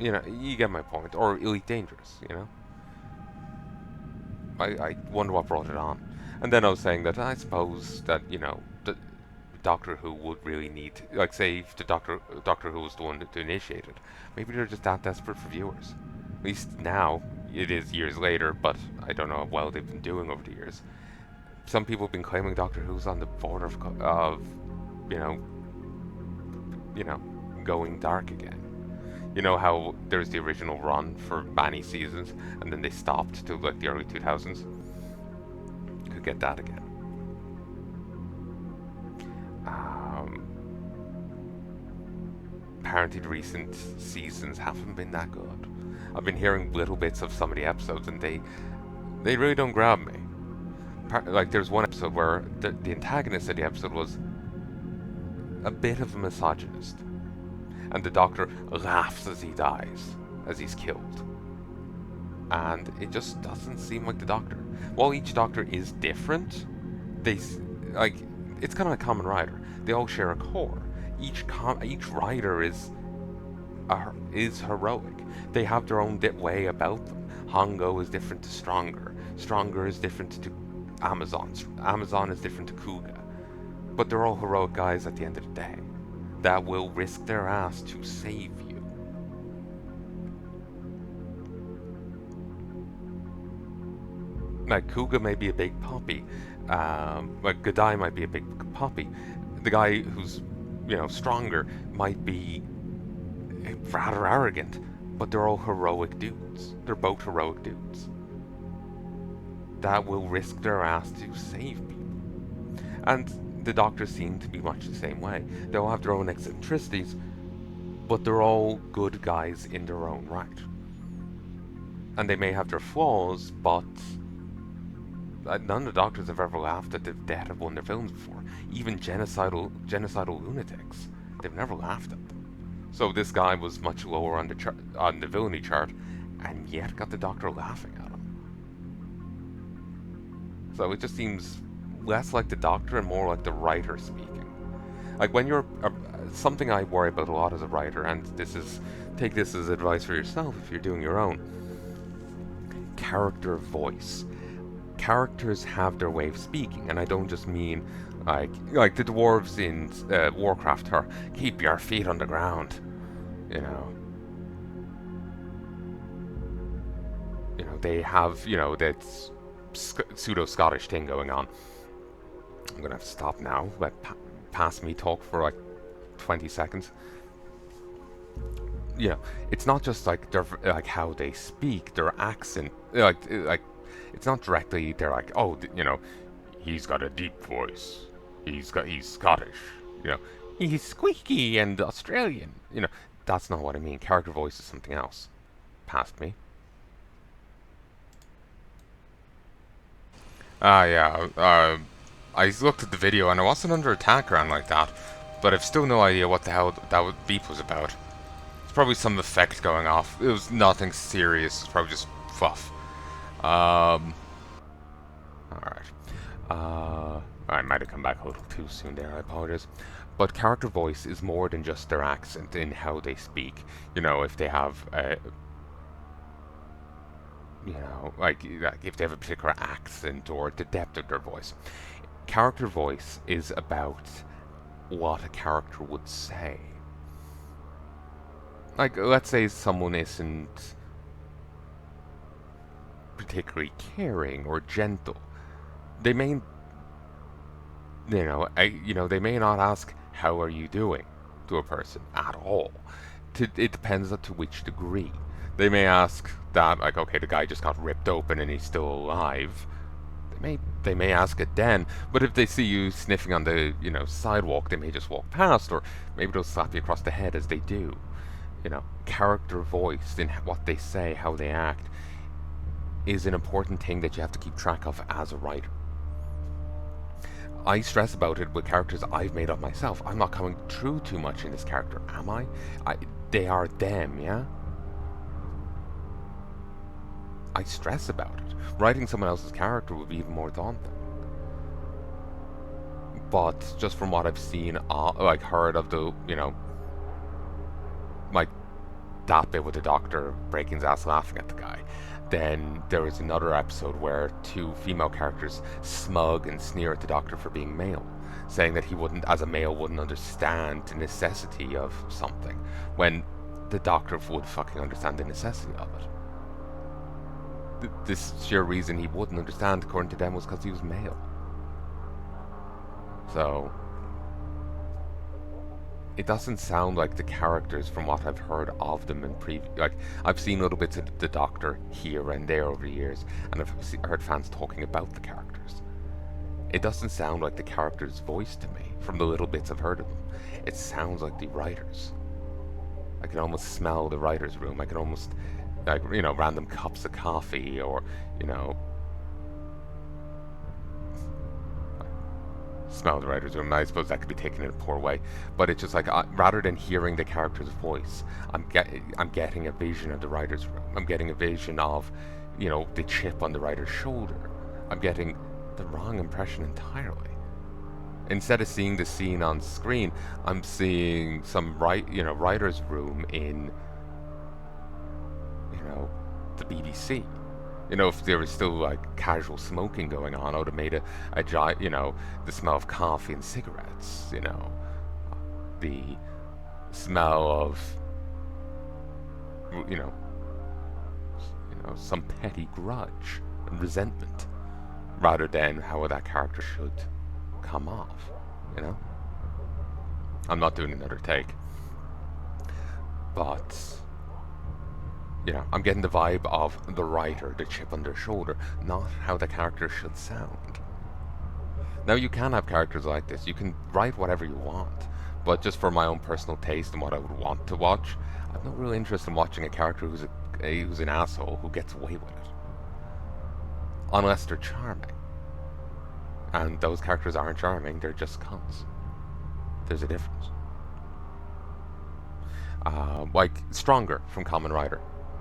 Speaker 1: you get my point. Or Elite Dangerous. I wonder what brought it on. And then I was saying that I suppose that the Doctor Who would really need, like, say if the Doctor Who was the one to initiate it, maybe they're just that desperate for viewers. At least now, it is years later, but I don't know how well they've been doing over the years. Some people have been claiming Doctor Who's on the border of going dark again. You know how there's the original run for many seasons, and then they stopped till like the early 2000s? Could get that again. Apparently the recent seasons haven't been that good. I've been hearing little bits of some of the episodes, and they really don't grab me. Like, there's one episode where the antagonist of the episode was a bit of a misogynist, and the Doctor laughs as he dies, as he's killed. And it just doesn't seem like the Doctor. While each Doctor is different, it's kind of like Kamen Rider. They all share a core. Each rider is heroic. They have their own way about them. Hongo is different to Stronger. Stronger is different to Amazon. Amazon is different to Kuga. But they're all heroic guys at the end of the day that will risk their ass to save you. Like, Kuga may be a big puppy. Like, Godai might be a big puppy. The guy who's Stronger might be rather arrogant, but they're all heroic dudes. They're both heroic dudes that will risk their ass to save people. And the Doctors seem to be much the same way. They all have their own eccentricities, but they're all good guys in their own right. And they may have their flaws, but none of the Doctors have ever laughed at the death of one of their films before. Even genocidal lunatics, they've never laughed at them. So this guy was much lower on the villainy chart, and yet got the Doctor laughing at him. So it just seems less like the Doctor and more like the writer speaking. Like, when you're something I worry about a lot as a writer, and take this as advice for yourself if you're doing your own. Character voice. Characters have their way of speaking, and I don't just mean like the dwarves in Warcraft are keep your feet on the ground, they have that pseudo Scottish thing going on. I'm gonna have to stop now. Let past me talk for like 20 seconds. It's not just like like how they speak, their accent, like it's not directly they're like, oh, he's got a deep voice. He's Scottish. He's squeaky and Australian. That's not what I mean. Character voice is something else. Past me. Yeah. I looked at the video and I wasn't under attack or anything like that, but I've still no idea what the hell that beep was about. It's probably some effect going off. It was nothing serious. It's probably just fluff. Alright. I might have come back a little too soon there, I apologize. But character voice is more than just their accent in how they speak. If they have like if they have a particular accent or the depth of their voice. Character voice is about what a character would say. Like, let's say someone isn't particularly caring or gentle. They may, they may not ask, "How are you doing?" to a person at all. It depends on to which degree. They may ask that, like, okay, the guy just got ripped open and he's still alive. They They may ask it then, but if they see you sniffing on the, sidewalk, they may just walk past, or maybe they'll slap you across the head as they do. Character voice in what they say, how they act, is an important thing that you have to keep track of as a writer. I stress about it with characters I've made up myself. I'm not coming through too much in this character, am I? They are them, yeah? I stress about it. Writing someone else's character would be even more daunting. But just from what I've seen, heard of the, like that bit with the doctor breaking his ass laughing at the guy. Then there was another episode where two female characters smug and sneer at the doctor for being male, saying that he wouldn't, as a male, wouldn't understand the necessity of something, when the doctor would fucking understand the necessity of it. This sheer reason he wouldn't understand, according to them, was because he was male. So it doesn't sound like the characters, from what I've heard of them in I've seen little bits of the Doctor here and there over the years, and I've heard fans talking about the characters. It doesn't sound like the character's voice to me, from the little bits I've heard of them. It sounds like the writers. I can almost smell the writer's room. I can almost, random cups of coffee, or, smell the writer's room. I suppose that could be taken in a poor way, but it's just like, rather than hearing the character's voice, I'm getting a vision of the writer's room. I'm getting a vision of, the chip on the writer's shoulder. I'm getting the wrong impression entirely. Instead of seeing the scene on screen, I'm seeing some writer's room in, the BBC. If there was still casual smoking going on, I would have made the smell of coffee and cigarettes, the smell of, some petty grudge and resentment, rather than how that character should come off, I'm not doing another take, but I'm getting the vibe of the writer, the chip on their shoulder, not how the character should sound. Now, you can have characters like this. You can write whatever you want, but just for my own personal taste and what I would want to watch, I have no real interest in watching a character who's an asshole who gets away with it. Unless they're charming. And those characters aren't charming, they're just cunts. There's a difference. Stronger from Kamen Rider.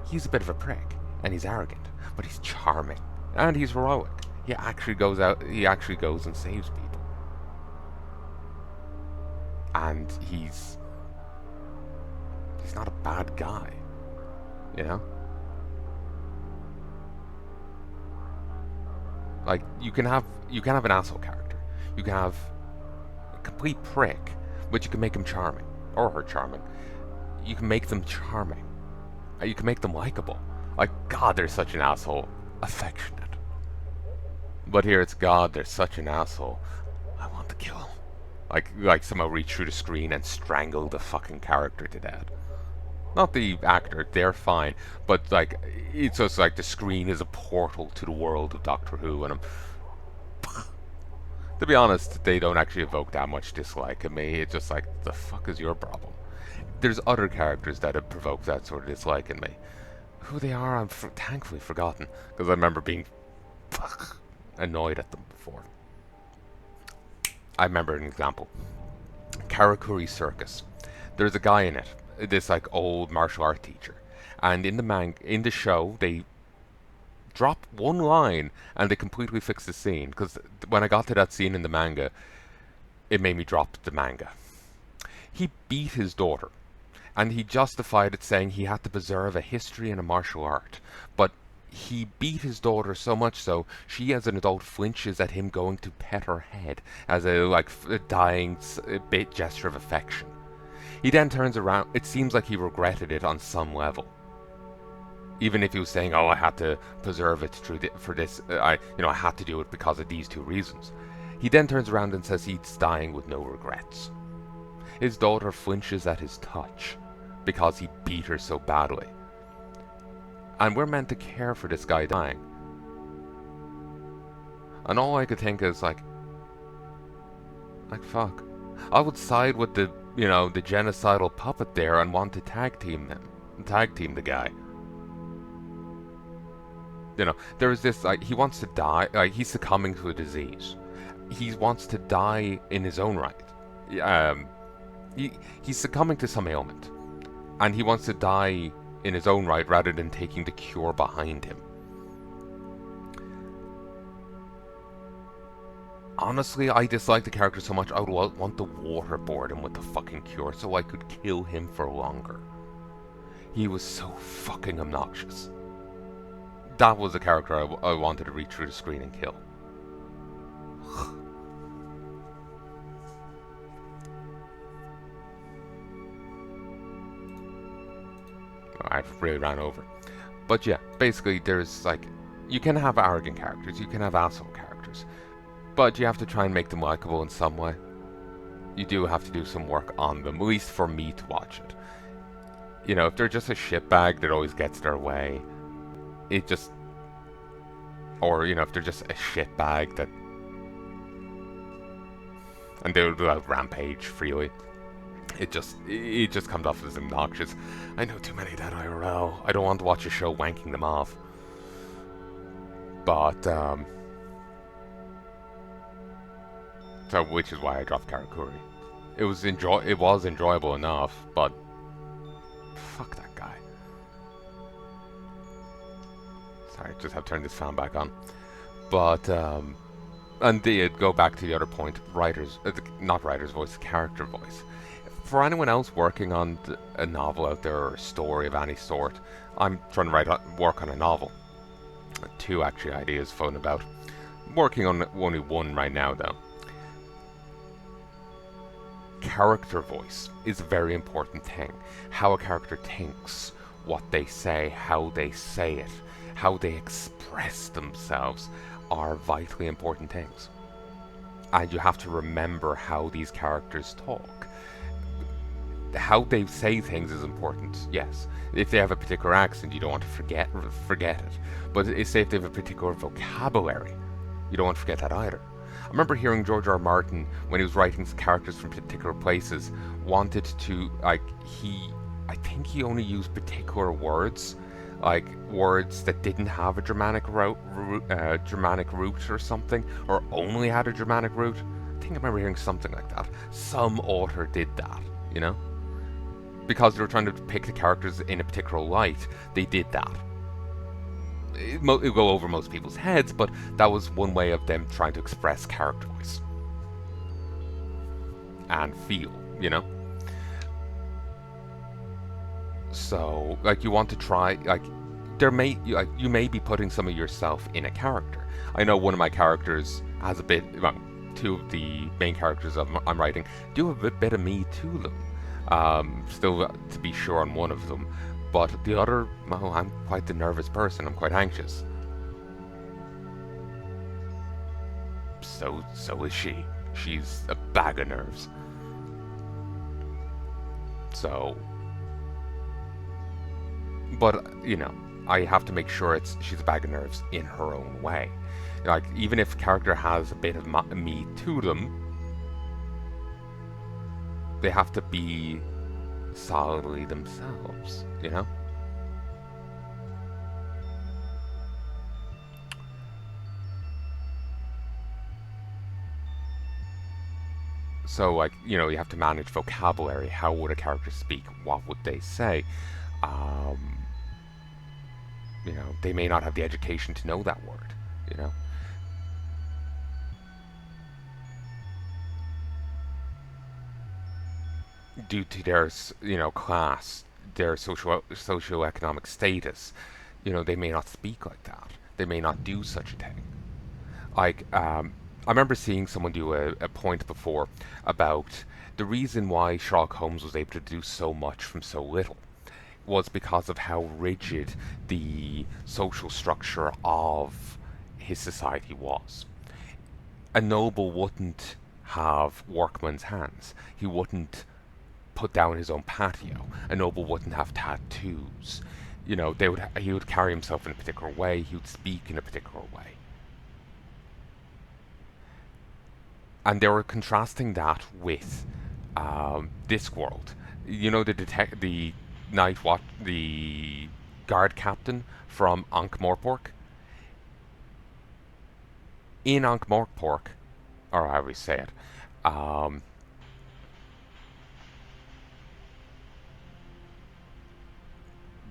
Speaker 1: He's a bit of a prick, and he's arrogant, but he's charming, and he's heroic. He actually goes and saves people. And he's not a bad guy, you can have an asshole character. You can have a complete prick, but you can make him charming, or her charming. You can make them charming. You can make them likable. God, they're such an asshole. Affectionate. But here it's, God, they're such an asshole. I want to kill him. Somehow reach through the screen and strangle the fucking character to death. Not the actor, they're fine. But, it's just the screen is a portal to the world of Doctor Who, and to be honest, they don't actually evoke that much dislike in me. It's just the fuck is your problem? There's other characters that have provoked that sort of dislike in me. Who they are, I've thankfully forgotten, because I remember being annoyed at them before. I remember an example. Karakuri Circus. There's a guy in it, this old martial art teacher, and in the show they drop one line and they completely fix the scene, because when I got to that scene in the manga, it made me drop the manga. He beat his daughter. And he justified it, saying he had to preserve a history and a martial art. But he beat his daughter so much so, she as an adult flinches at him going to pet her head as a dying bit gesture of affection. He then turns around. It seems like he regretted it on some level. Even if he was saying, I had to preserve it for this, I had to do it because of these two reasons. He then turns around and says he's dying with no regrets. His daughter flinches at his touch because he beat her so badly. And we're meant to care for this guy dying. And all I could think is like fuck. I would side with the, the genocidal puppet there and want to tag team the guy. There's this, like, he wants to die, like, he's succumbing to a disease. He wants to die in his own right. He's succumbing to some ailment. And he wants to die in his own right rather than taking the cure behind him. Honestly, I dislike the character so much I would want to waterboard him with the fucking cure so I could kill him for longer. He was so fucking obnoxious. That was the character I wanted to reach through the screen and kill. I've really ran over. But yeah, basically there's like, you can have arrogant characters, you can have asshole characters, but you have to try and make them likable in some way. You do have to do some work on them, at least for me to watch it. If they're just a shitbag that always gets their way, it just... Or, if they're just a shitbag that... And they will out rampage freely. It just comes off as obnoxious. I know too many that IRL. I don't want to watch a show wanking them off. But, so, which is why I dropped Karakuri. It was enjoyable enough, but fuck that guy. Sorry, just have to turn this fan back on. But, and go back to the other point, not writer's voice, character voice. For anyone else working on a novel out there, or a story of any sort, I'm trying to work on a novel. 2 actually ideas floating about. I'm working on only 1 right now though. Character voice is a very important thing. How a character thinks, what they say, how they say it, how they express themselves are vitally important things. And you have to remember how these characters talk. How they say things is important, yes. If they have a particular accent, you don't want to forget it. But say if they have a particular vocabulary, you don't want to forget that either. I remember hearing George R. R. Martin, when he was writing characters from particular places, wanted to, like, I think he only used particular words, like words that didn't have a Germanic root or something, or only had a Germanic root. I think I remember hearing something like that. Some author did that, because they were trying to pick the characters in a particular light. They did that. It'll go over most people's heads, but that was one way of them trying to express character voice and feel, So, like, you want to try, like, you may be putting some of yourself in a character. I know one of my characters has a bit, well, 2 of the main characters I'm writing do have a bit of me to them. Still to be sure on one of them. But the other, well, I'm quite the nervous person. I'm quite anxious. So is she. She's a bag of nerves. So, but I have to make sure she's a bag of nerves in her own way. Like, even if a character has a bit of me to them, they have to be solidly themselves, So, like, you have to manage vocabulary. How would a character speak? What would they say? They may not have the education to know that word, due to their, class, their socioeconomic status, they may not speak like that. They may not do such a thing. Like, I remember seeing someone do a point before about the reason why Sherlock Holmes was able to do so much from so little was because of how rigid the social structure of his society was. A noble wouldn't have workman's hands. He wouldn't put down his own patio. A noble wouldn't have tattoos. He would carry himself in a particular way. He would speak in a particular way. And they were contrasting that with Discworld. You know, the night watch, the guard captain from Ankh-Morpork. In Ankh-Morpork, or how we say it, um,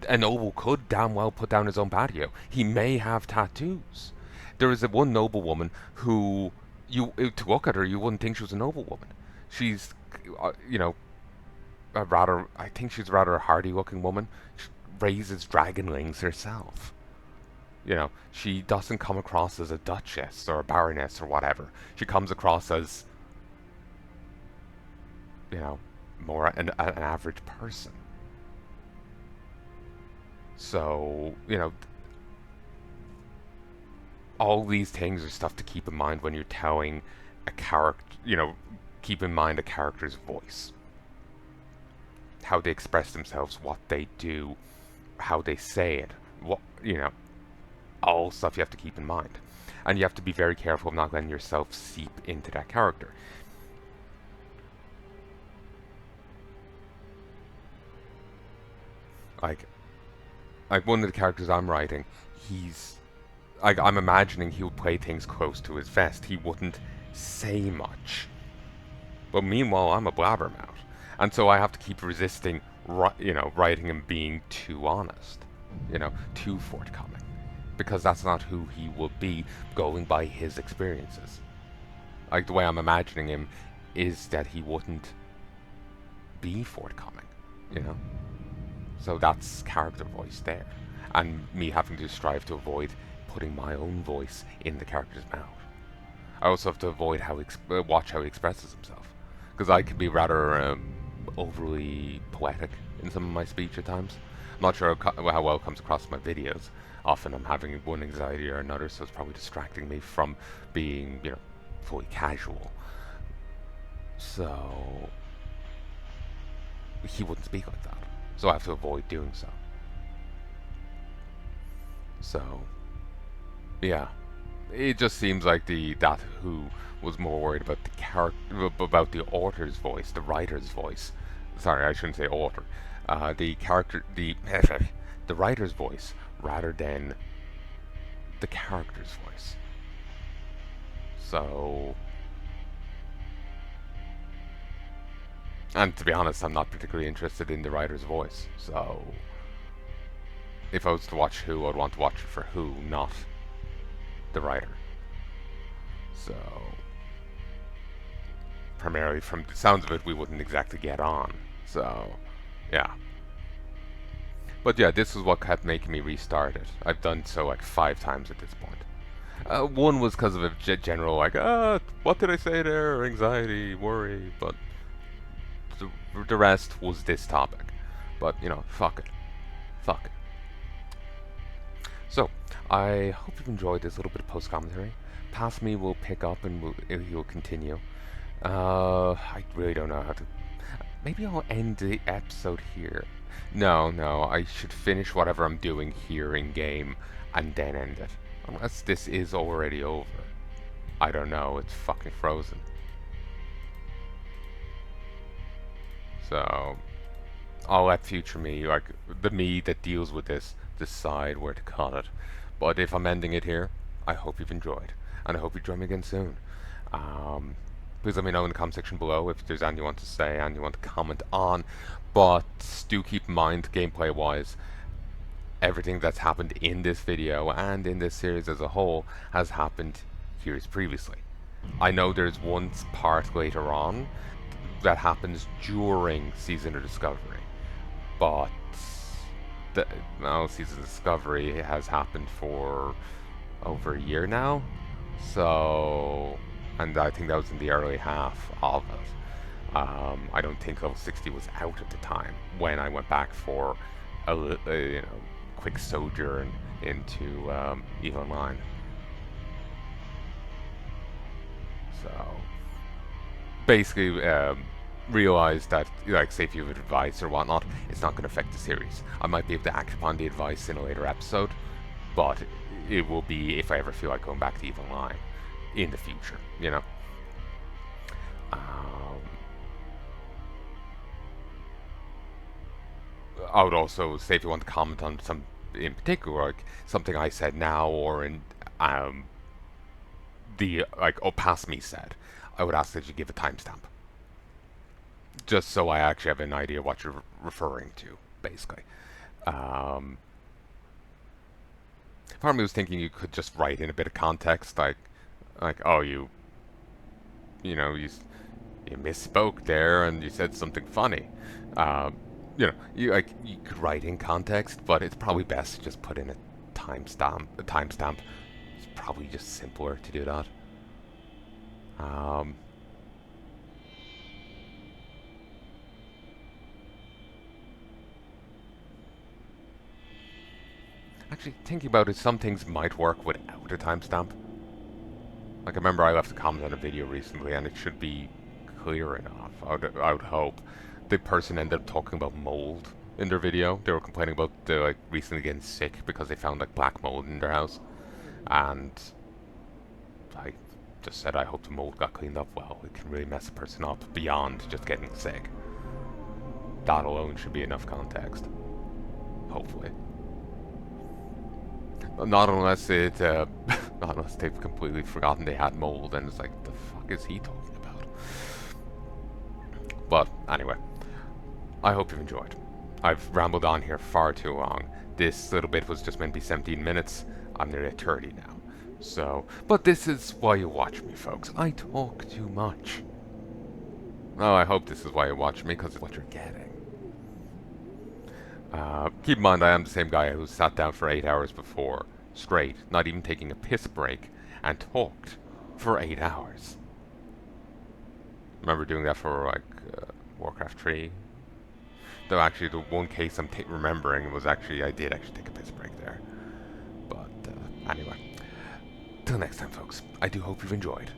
Speaker 1: a noble could damn well put down his own patio. He may have tattoos. There is a one noblewoman who, to look at her, you wouldn't think she was a noblewoman. She's, you know, I think she's a rather hardy-looking woman. She raises dragonlings herself. You know, she doesn't come across as a duchess or a baroness or whatever. She comes across as, you know, more an average person. So, you know, all these things are stuff to keep in mind when you're telling a character, you know, keep in mind a character's voice. How they express themselves, what they do, how they say it, what, you know, all stuff you have to keep in mind. And you have to be very careful of not letting yourself seep into that character. Like one of the characters I'm writing, I'm imagining he would play things close to his vest. He wouldn't say much. But meanwhile, I'm a blabbermouth. And so I have to keep resisting, you know, writing him being too honest. You know, too forthcoming. Because that's not who he will be, going by his experiences. Like, the way I'm imagining him is that he wouldn't be forthcoming, you know? So that's character voice there. And me having to strive to avoid putting my own voice in the character's mouth. I also have to avoid watch how he expresses himself. Because I can be rather overly poetic in some of my speech at times. I'm not sure how well it comes across in my videos. Often I'm having one anxiety or another, so it's probably distracting me from being, you know, fully casual. So he wouldn't speak like that. So I have to avoid doing so. So, yeah. It just seems like that who was more worried about about the author's voice, the writer's voice. Sorry, I shouldn't say author. The writer's voice rather than the character's voice. So, and to be honest, I'm not particularly interested in the writer's voice. So, if I was to watch Who, I'd want to watch it for Who, not the writer. So, primarily from the sounds of it, we wouldn't exactly get on. So, yeah. But yeah, this is what kept making me restart it. I've done so like 5 times at this point. One was because of a general like, what did I say there? Anxiety, worry, but the rest was this topic. But, you know, fuck it. Fuck it. So, I hope you've enjoyed this little bit of post-commentary. Past me will pick up and he'll continue. I really don't know how to... Maybe I'll end the episode here. No, I should finish whatever I'm doing here in-game and then end it. Unless this is already over. I don't know, it's fucking frozen. So, I'll let future me, like the me that deals with this, decide where to cut it. But if I'm ending it here, I hope you've enjoyed. And I hope you join me again soon. Please let me know in the comment section below if there's anything you want to say and you want to comment on. But do keep in mind, gameplay-wise, everything that's happened in this video and in this series as a whole has happened years previously. I know there's one part later on that happens during Season of Discovery, but Season of Discovery has happened for over a year now, so, and I think that was in the early half of it. I don't think level 60 was out at the time when I went back for a you know, quick sojourn into EVE Online. So basically realized that, like, say if you have advice or whatnot, it's not going to affect the series. I might be able to act upon the advice in a later episode, but it will be if I ever feel like going back to EVE Online in the future, you know? Um, I would also say if you want to comment on some in particular, like something I said now or in um, the like oh past me said, I would ask that you give a timestamp, just so I actually have an idea what you're referring to, basically. Um, Part of me was thinking you could just write in a bit of context, like oh you know you misspoke there and you said something funny. Um, you could write in context, but it's probably best to just put in a timestamp. A timestamp. It's probably just simpler to do that. Um, Actually, thinking about it, some things might work without a timestamp. Like I remember I left a comment on a video recently, and it should be clear enough. I would hope. The person ended up talking about mold in their video. They were complaining about the like recently getting sick because they found like black mold in their house, and I just said I hope the mold got cleaned up well. It can really mess a person up beyond just getting sick. That alone should be enough context. Hopefully. Not unless it, not unless they've completely forgotten they had mold and it's like, the fuck is he talking about? But anyway, I hope you've enjoyed. I've rambled on here far too long. This little bit was just meant to be 17 minutes. I'm nearly at 30 now. So, but this is why you watch me, folks. I talk too much. Oh, I hope this is why you watch me, because it's what you're getting. Keep in mind, I am the same guy who sat down for 8 hours before, straight, not even taking a piss break, and talked for 8 hours. Remember doing that for, like, Warcraft 3? Though actually, the one case I'm remembering was actually, I did actually take a piss break there. But, anyway. Till next time, folks. I do hope you've enjoyed.